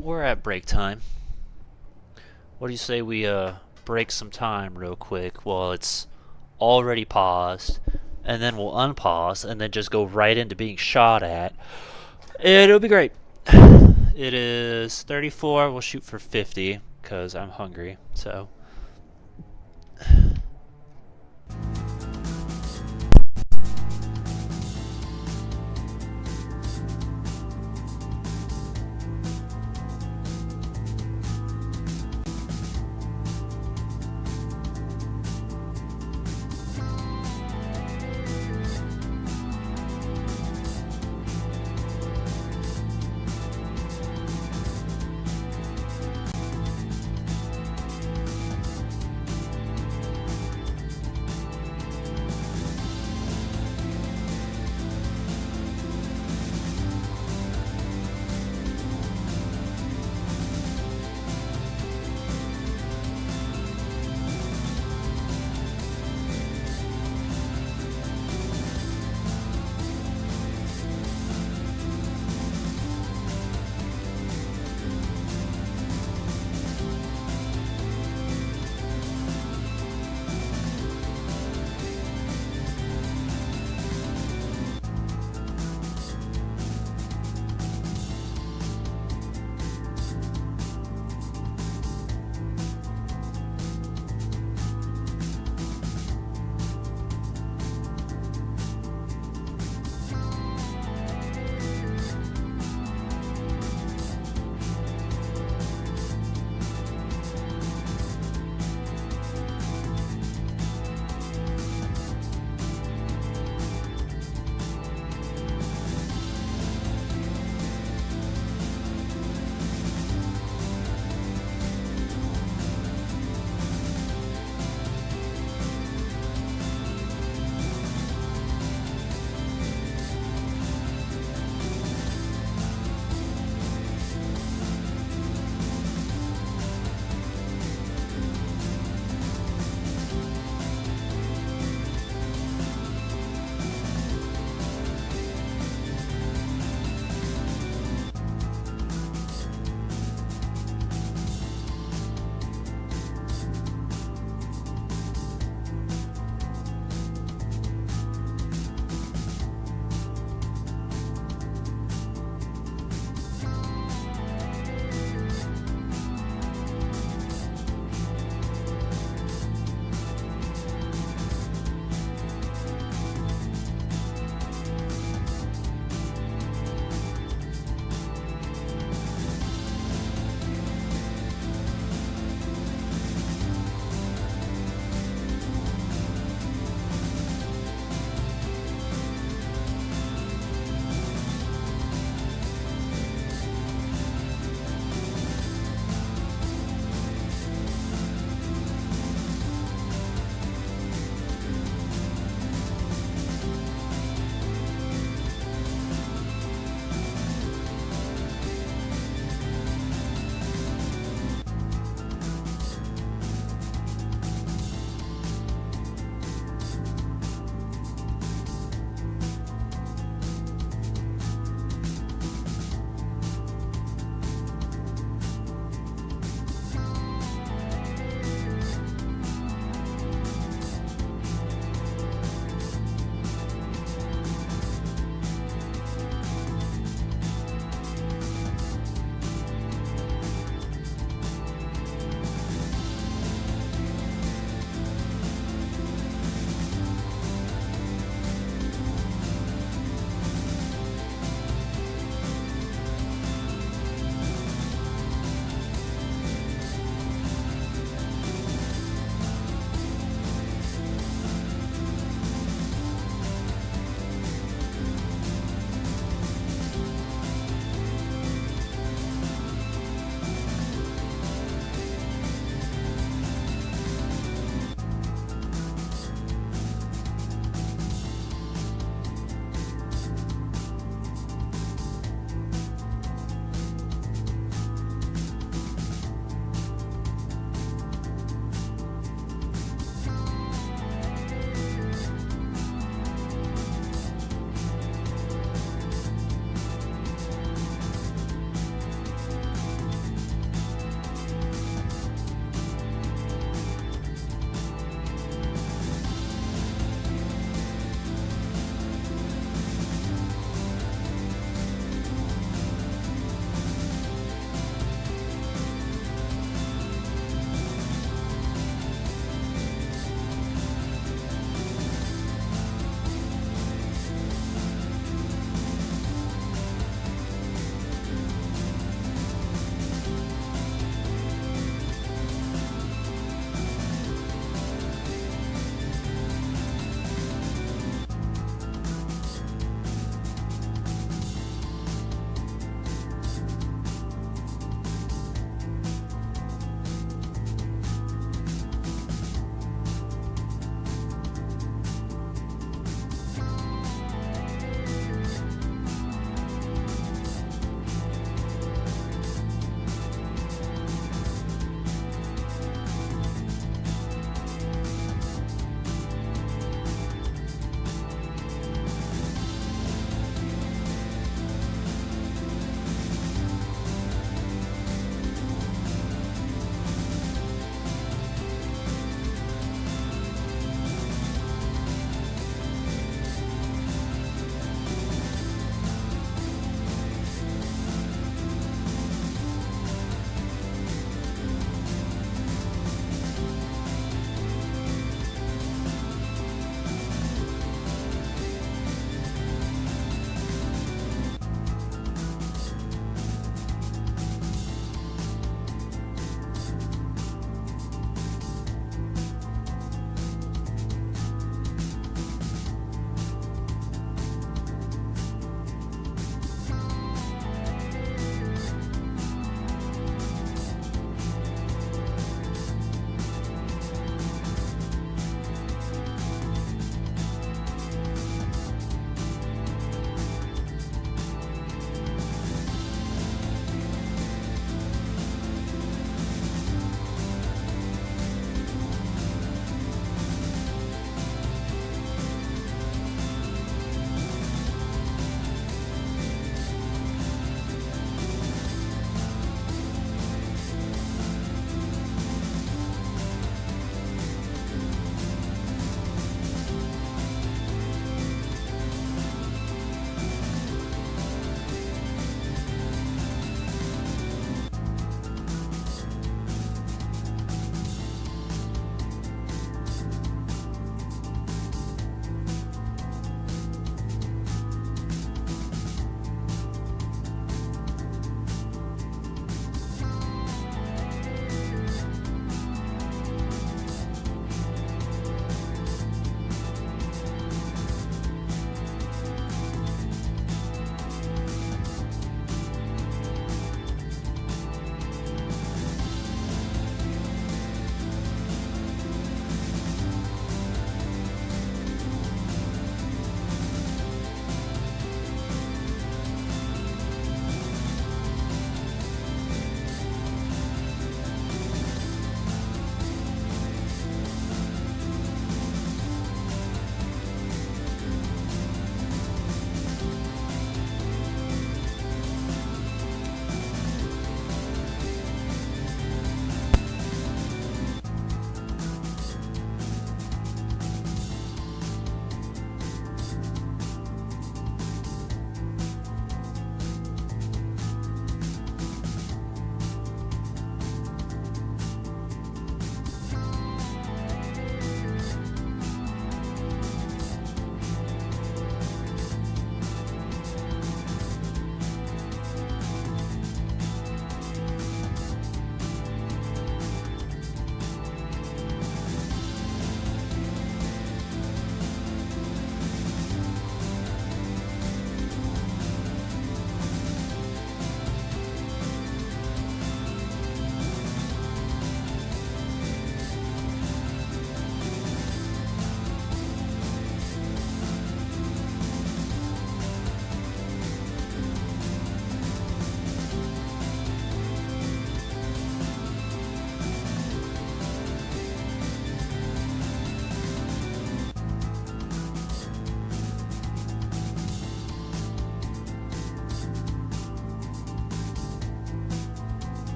Speaker 1: We're at break time. What do you say we break some time real quick while it's already paused, and then we'll unpause and then just go right into being shot at. It'll be great. It is 34. We'll shoot for 50 because I'm hungry. So.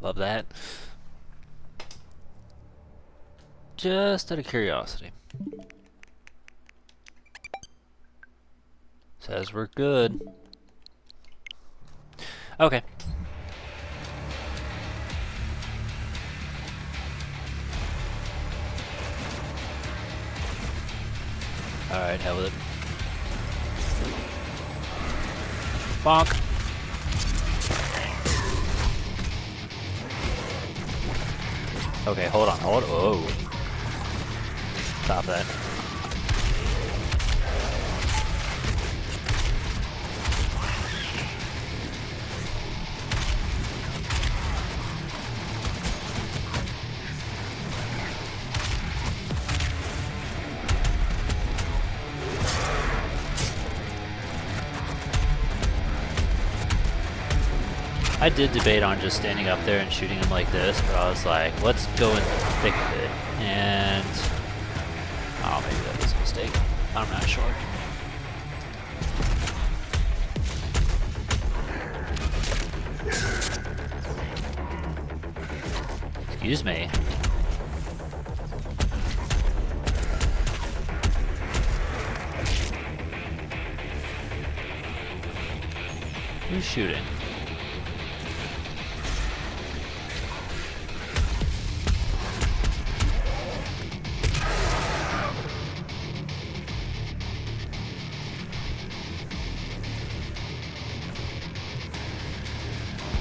Speaker 1: Love that. Just out of curiosity. Says we're good. Okay. Alright, hell with it. Bonk. Okay, hold on, hold on. Oh. Stop that. I did debate on just standing up there and shooting him like this, but I was like, let's go in the thick of it. And oh, maybe that was a mistake. I'm not sure. Excuse me. Who's shooting?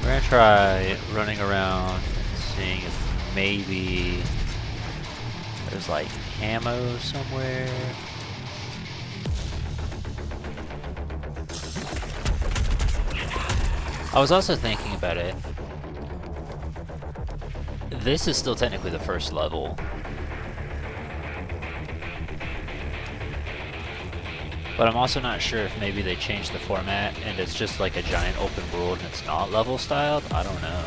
Speaker 1: We're gonna try running around and seeing if maybe there's like ammo somewhere. I was also thinking about it. This is still technically the first level. But I'm also not sure if maybe they changed the format and it's just like a giant open world and it's not level styled. I don't know.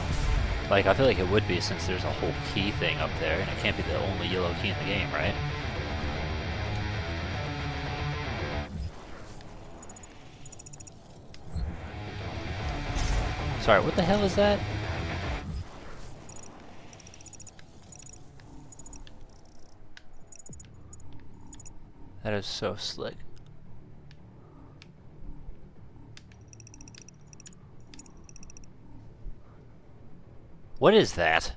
Speaker 1: Like, I feel like it would be since there's a whole key thing up there and it can't be the only yellow key in the game, right? Sorry, what the hell is that? That is so slick. What is that?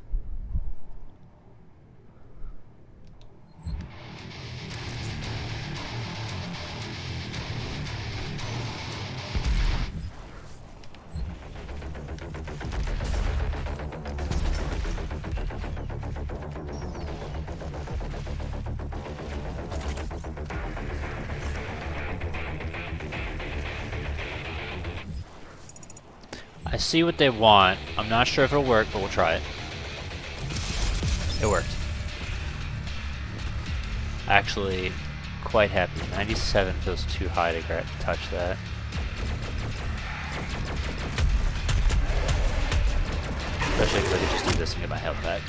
Speaker 1: I see what they want. I'm not sure if it'll work, but we'll try it. It worked. Actually, quite happy. 97 feels too high to touch that. Especially if I could just do this and get my health back.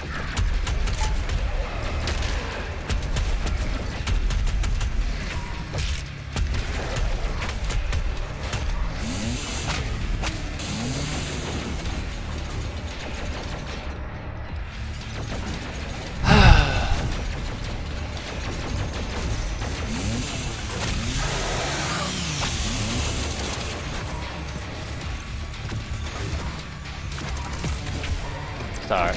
Speaker 1: Sorry.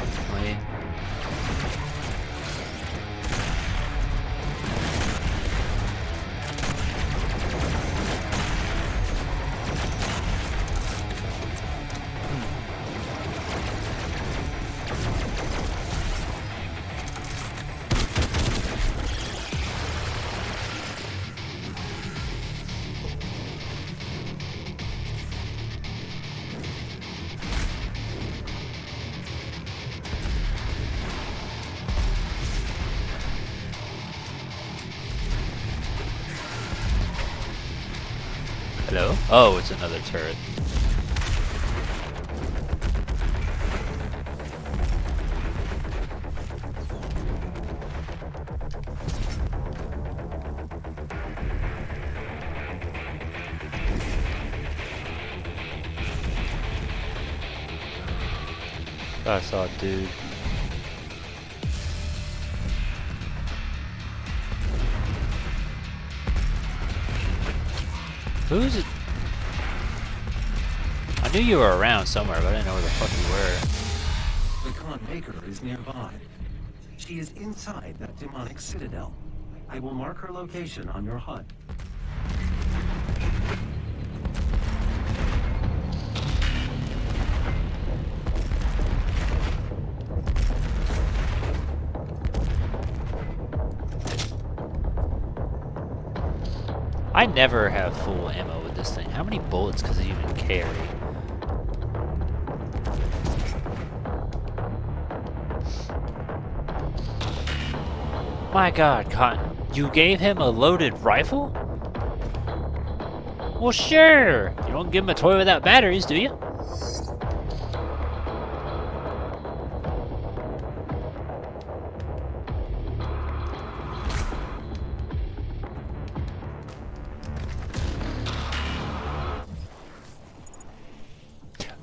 Speaker 1: Hello? Oh, it's another turret. I saw a dude. Who's it? I knew you were around somewhere, but I didn't know where the fuck you were.
Speaker 4: The Khan Maker is nearby. She is inside that demonic citadel. I will mark her location on your HUD.
Speaker 1: I never have full ammo with this thing. How many bullets does it even carry? My god, Cotton. You gave him a loaded rifle? Well, sure. You don't give him a toy without batteries, do you?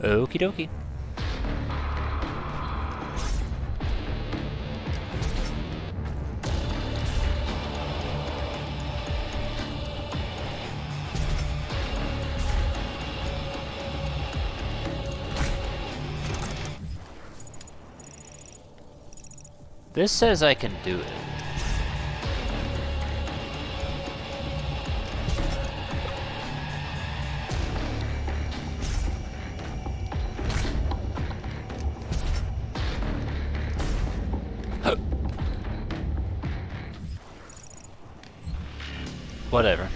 Speaker 1: Okie dokie. This says I can do it. Whatever.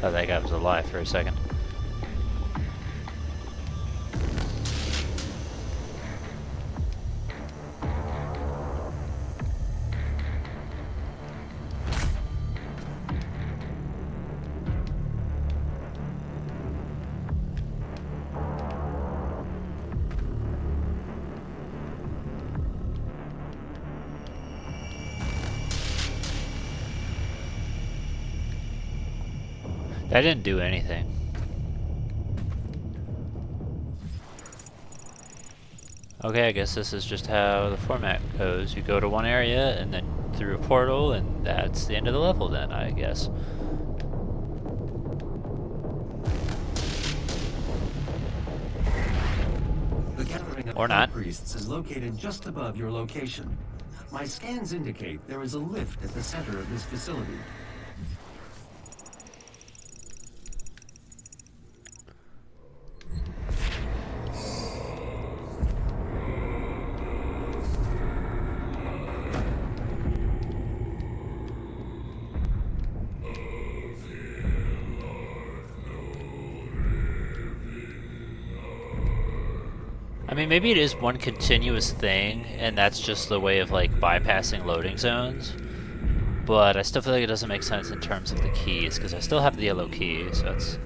Speaker 1: Oh, that guy was alive for a second. That didn't do anything. Okay, I guess this is just how the format goes. You go to one area and then through a portal, and that's the end of the level then, I guess.
Speaker 4: The gathering of
Speaker 1: Or not.
Speaker 4: priests is located just above your location. My scans indicate there is a lift at the center of this facility.
Speaker 1: I mean, maybe it is one continuous thing, and that's just the way of, like, bypassing loading zones. But I still feel like it doesn't make sense in terms of the keys, because I still have the yellow key, so that's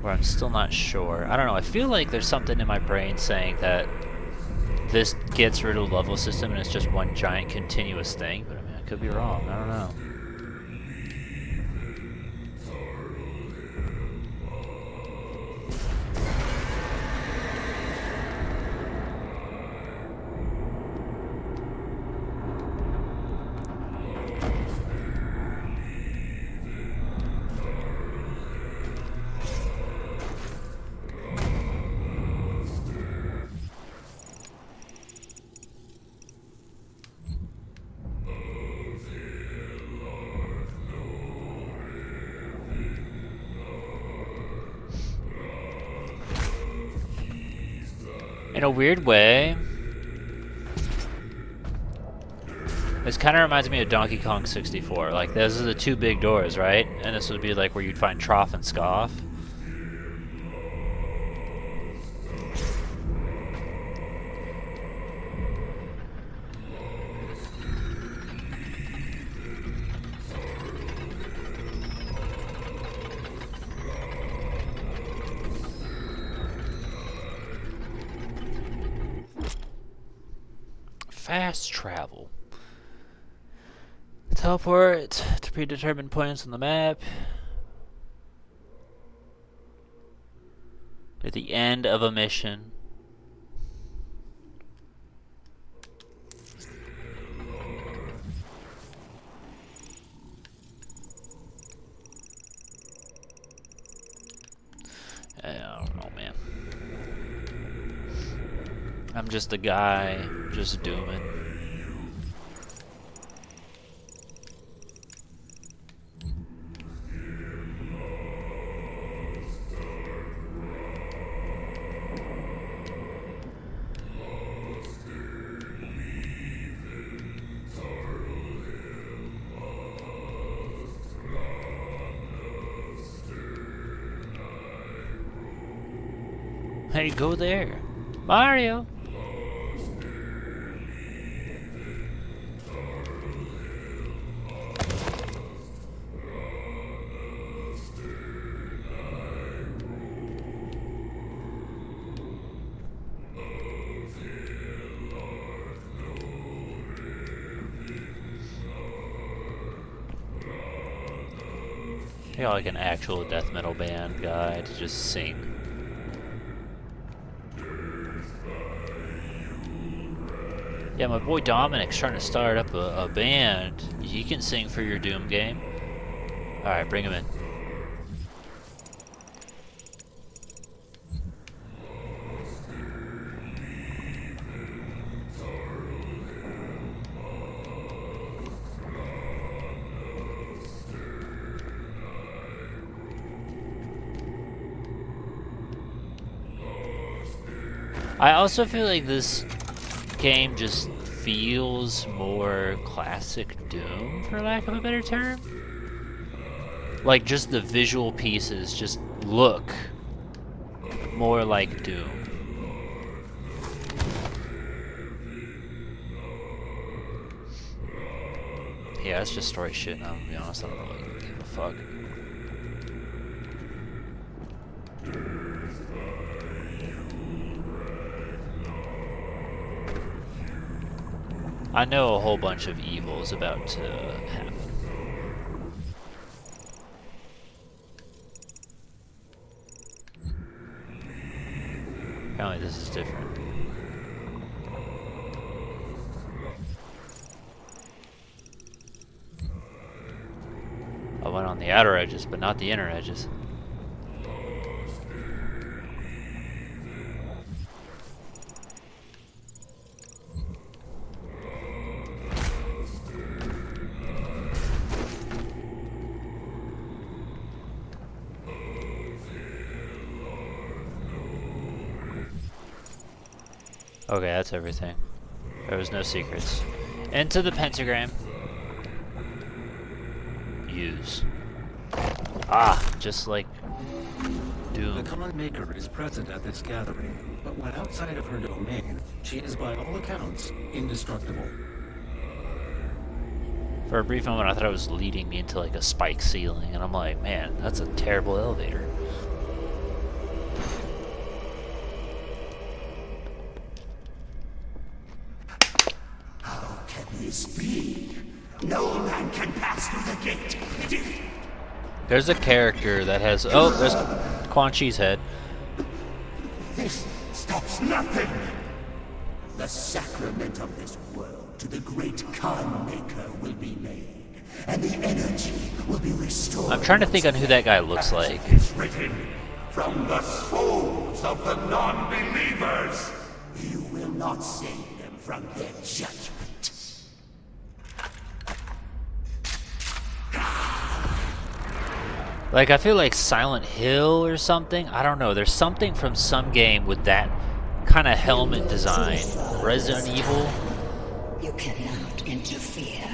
Speaker 1: where I'm still not sure. I don't know, I feel like there's something in my brain saying that this gets rid of the level system and it's just one giant continuous thing, but I mean, I could be wrong, I don't know. In a weird way, this kind of reminds me of Donkey Kong 64. Like, those are the two big doors, right? And this would be like where you'd find Trough and Scoff. Fast travel. Teleport to predetermined points on the map. At the end of a mission. I don't know, man. I'm just a guy, just dooming. Hey, go there. Mario! You're like an actual death metal band guy to just sing. Yeah, my boy Dominic's trying to start up a band. He can sing for your Doom game. Alright, bring him in. I also feel like this game just feels more classic Doom, for lack of a better term. Like, just the visual pieces just look more like Doom. Yeah, it's just story shit now, to be honest. I don't really give a fuck. I know a whole bunch of evil is about to happen. Apparently this is different. I went on the outer edges, but not the inner edges. Okay, that's everything. There was no secrets. Into the pentagram. Use. Ah, just like Doom.
Speaker 4: The Con Maker is present at this gathering, but when outside of her domain, she is by all accounts indestructible.
Speaker 1: For a brief moment I thought it was leading me into like a spike ceiling, and I'm like, man, that's a terrible elevator.
Speaker 2: No man can pass through the gate.
Speaker 1: There's a character that has... Oh, there's Quan Chi's head.
Speaker 2: This stops nothing. The sacrament of this world to the great Khan Maker will be made, and the energy will be restored.
Speaker 1: I'm trying to think on who that guy looks like.
Speaker 2: It's written, from the souls of the non-believers. You will not save them from their judgment.
Speaker 1: Like, I feel like Silent Hill or something. I don't know. There's something from some game with that kind of helmet design. Resident Evil.
Speaker 7: You cannot interfere.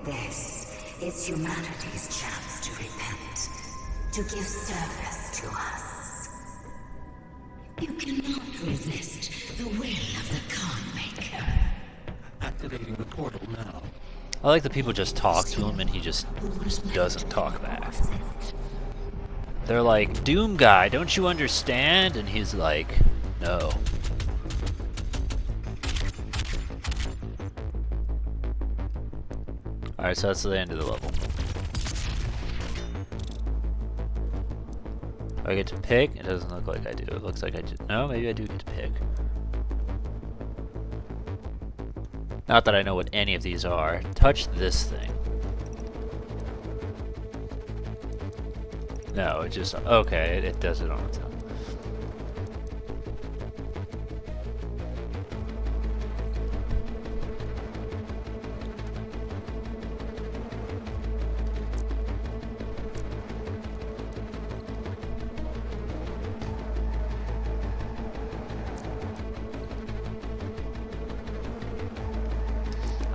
Speaker 7: This is humanity's chance to repent, to give service to us. You cannot resist the will of the Khan Maker.
Speaker 4: Activating the portal now.
Speaker 1: I like that people just talk to him and he just doesn't talk back. They're like, Doom guy, don't you understand? And he's like, no. Alright, so that's the end of the level. Do I get to pick? It doesn't look like I do. It looks like I do. No, maybe I do get to pick. Not that I know what any of these are. Touch this thing. No, it just... Okay, it does it on its own.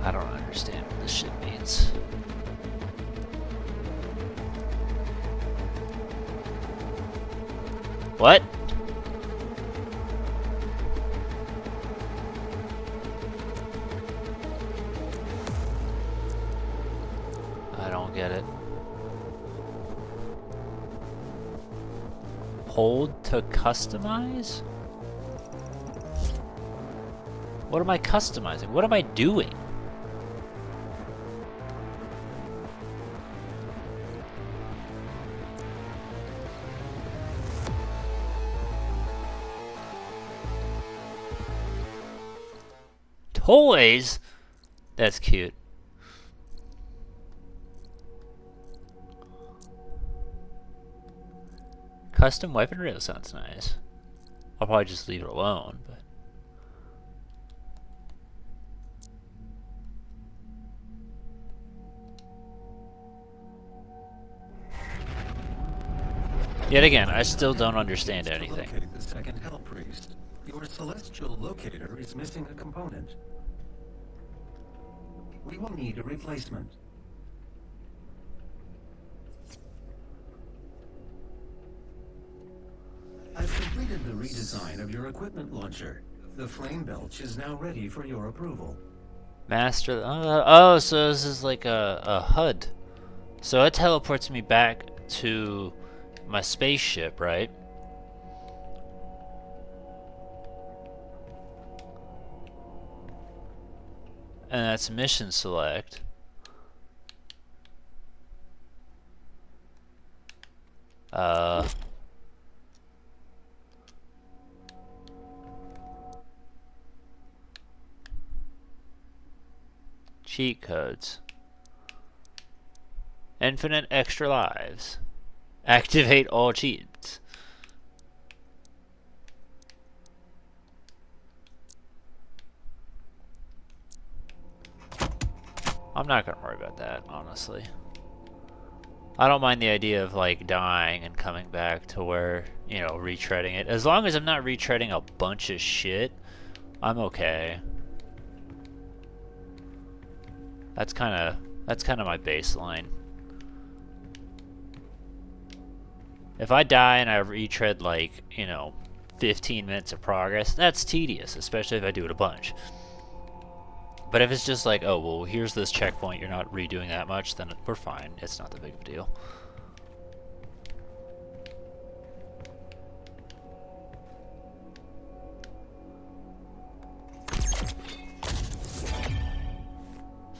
Speaker 1: I don't understand what this shit means. What? I don't get it. Hold to customize? What am I customizing? What am I doing? Toys? That's cute. Custom weaponry? That sounds nice. I'll probably just leave it alone, but... Yet again, I still don't understand anything.
Speaker 4: To locate the second Hell Priest, your celestial locator is missing a component. We will need a replacement. I've completed the redesign of your equipment launcher. The flame belch is now ready for your approval.
Speaker 1: Master... oh, so this is like a HUD. So it teleports me back to my spaceship, right? And that's mission select. Cheat codes. Infinite extra lives. Activate all cheats. I'm not gonna worry about that, honestly. I don't mind the idea of like dying and coming back to where, you know, retreading it. As long as I'm not retreading a bunch of shit, I'm okay. That's kind of my baseline. If I die and I retread like, you know, 15 minutes of progress, that's tedious, especially if I do it a bunch. But if it's just like, oh, well, here's this checkpoint, you're not redoing that much, then we're fine. It's not that big of a deal.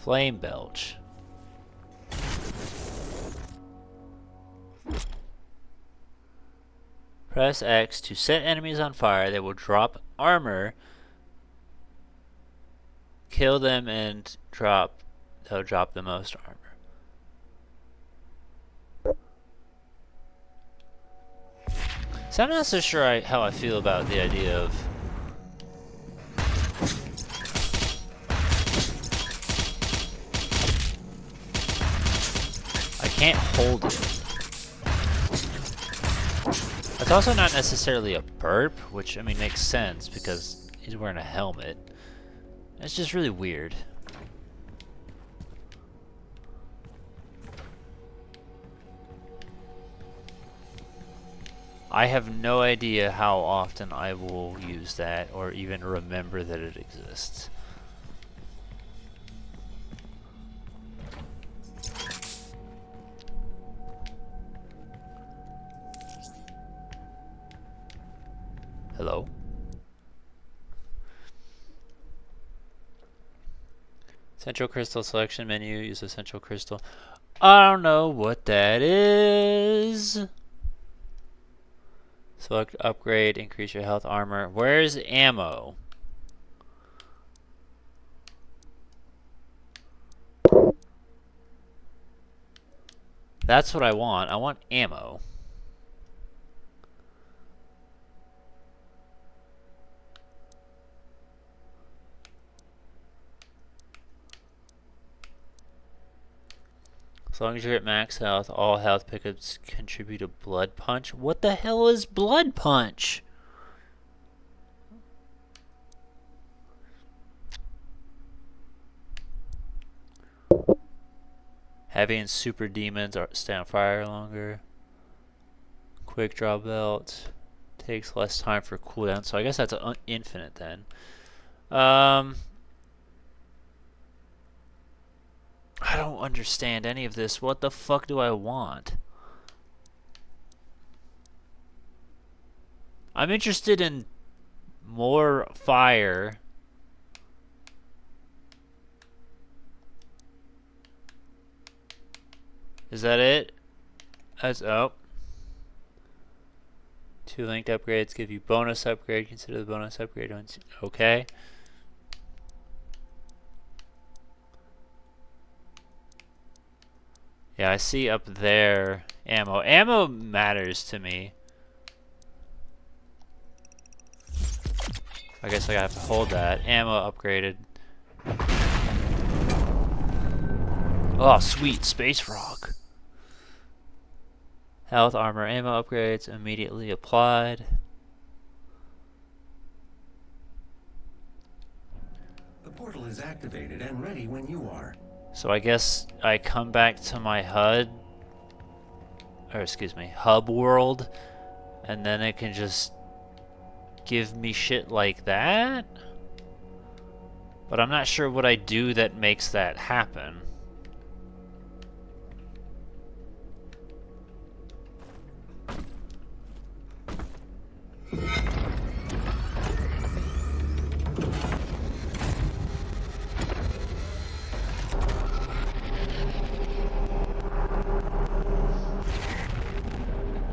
Speaker 1: Flame belch. Press X to set enemies on fire. They will drop armor. Kill them and they'll drop the most armor. So I'm not so sure how I feel about the idea of I can't hold it. It's also not necessarily a burp, which I mean makes sense because he's wearing a helmet. It's just really weird. I have no idea how often I will use that or even remember that it exists. Hello? Central crystal selection menu, use essential crystal. I don't know what that is. Select upgrade, increase your health, armor. Where's ammo? That's what I want. I want ammo. As long as you're at max health, all health pickups contribute a blood punch. What the hell is blood punch? Heavy and super demons stay on fire longer. Quick draw belt takes less time for cooldown, so I guess that's infinite then. I don't understand any of this. What the fuck do I want? I'm interested in more fire. Is that it? That's oh. 2 linked upgrades give you bonus upgrade. Consider the bonus upgrade once. Okay. Yeah, I see up there ammo. Ammo matters to me. I guess I have to hold that. Ammo upgraded. Oh, sweet. Space rock. Health, armor, ammo upgrades immediately applied.
Speaker 4: The portal is activated and ready when you are.
Speaker 1: So I guess I come back to my HUD, or excuse me, hub world, and then it can just give me shit like that? But I'm not sure what I do that makes that happen.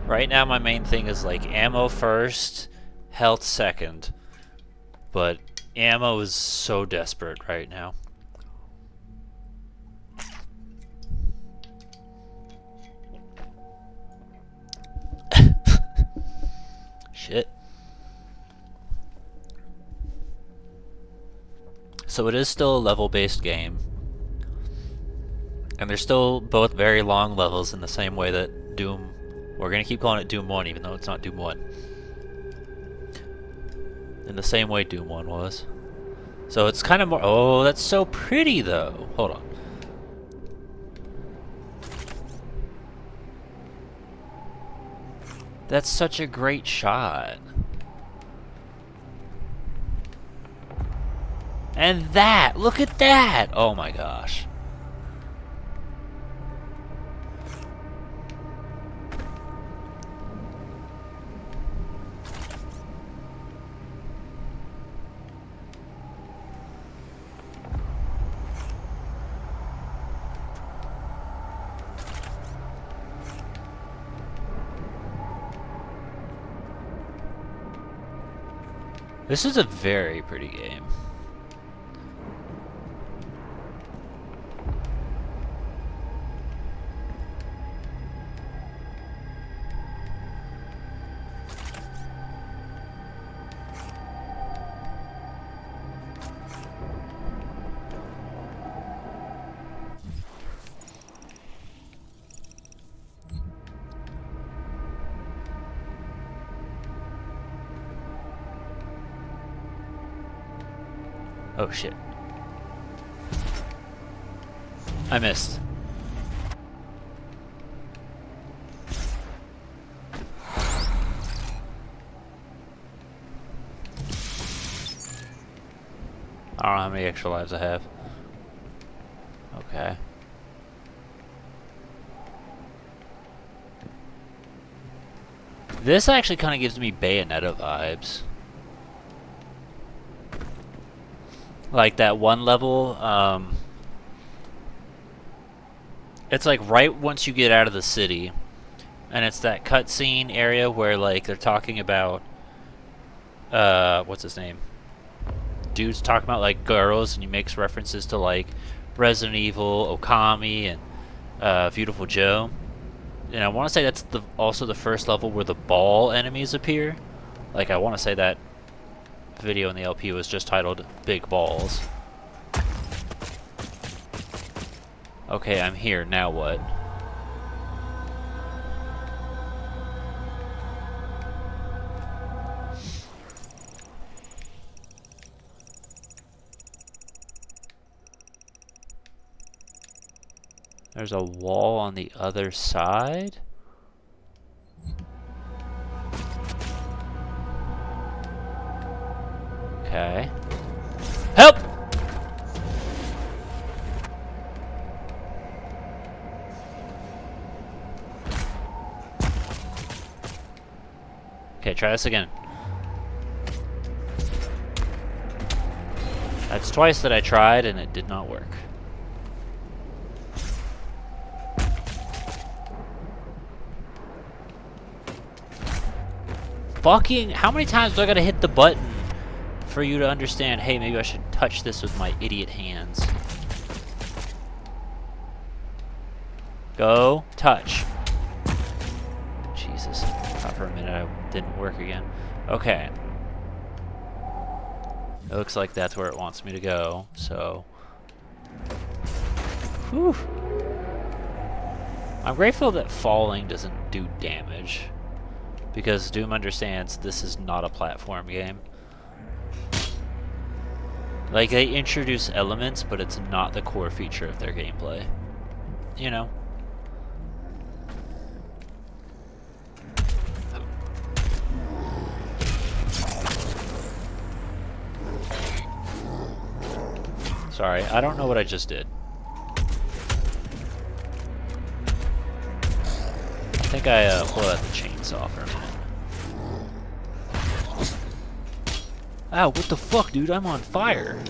Speaker 1: Right now my main thing is like ammo first, health second. But ammo is so desperate right now. Shit. So it is still a level-based game. And they're still both very long levels in the same way that Doom... We're gonna keep calling it Doom 1 even though it's not Doom 1. In the same way Doom 1 was. So it's kind of more... Oh, that's so pretty though. Hold on. That's such a great shot. And that! Look at that! Oh my gosh. This is a very pretty game. Oh shit. I missed. I don't know how many extra lives I have. Okay. This actually kind of gives me Bayonetta vibes. Like that one level, it's like right once you get out of the city, And it's that cutscene area where like they're talking about what's his name? Dude's talking about like girls, and he makes references to like Resident Evil, Okami, and Beautiful Joe. And I want to say that's also the first level where the ball enemies appear. Like, I want to say that video in the LP was just titled Big Balls. Okay, I'm here. Now what? There's a wall on the other side? Okay. Help! Okay, try this again. That's twice that I tried and it did not work. Fucking, how many times do I gotta hit the button for you to understand, hey, maybe I should touch this with my idiot hands? Go, touch. Jesus, thought for a minute it didn't work again. Okay. It looks like that's where it wants me to go, so. Whew. I'm grateful that falling doesn't do damage, because Doom understands this is not a platform game. Like, they introduce elements, but it's not the core feature of their gameplay. You know? Sorry, I don't know what I just did. I think I pulled out the chainsaw for a minute. Ow, what the fuck, dude? I'm on fire.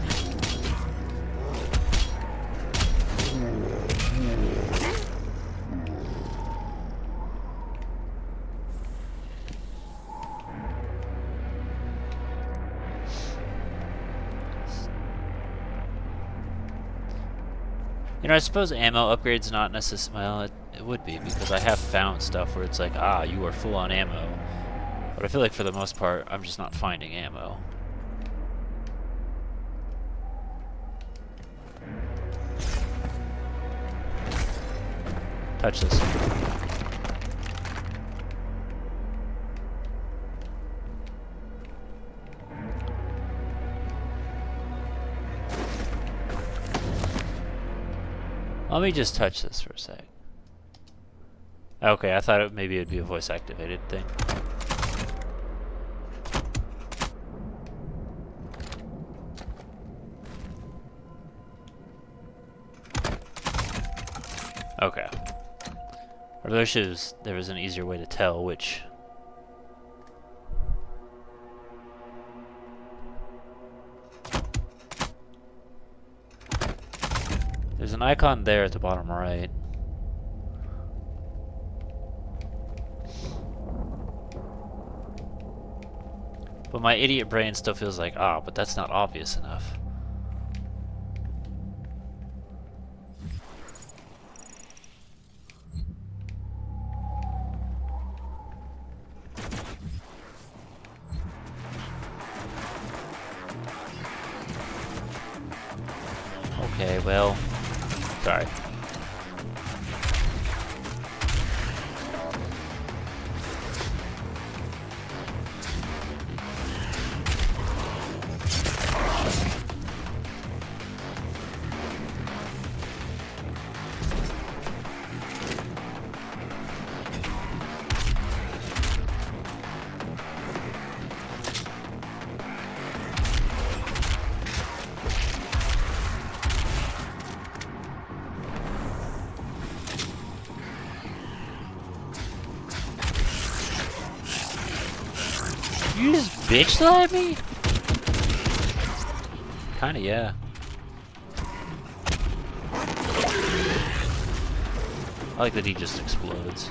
Speaker 1: You know, I suppose ammo upgrade's not necessary. Well, it would be, because I have found stuff where it's like, ah, you are full on ammo. But I feel like for the most part, I'm just not finding ammo. Touch this. Let me just touch this for a sec. Okay, I thought maybe it'd be a voice activated thing. Okay. I wish there was an easier way to tell which. There's an icon there at the bottom right. But my idiot brain still feels like, ah, but that's not obvious enough. Okay, well, sorry. You just bitch slap me? Kinda, yeah. I like that he just explodes.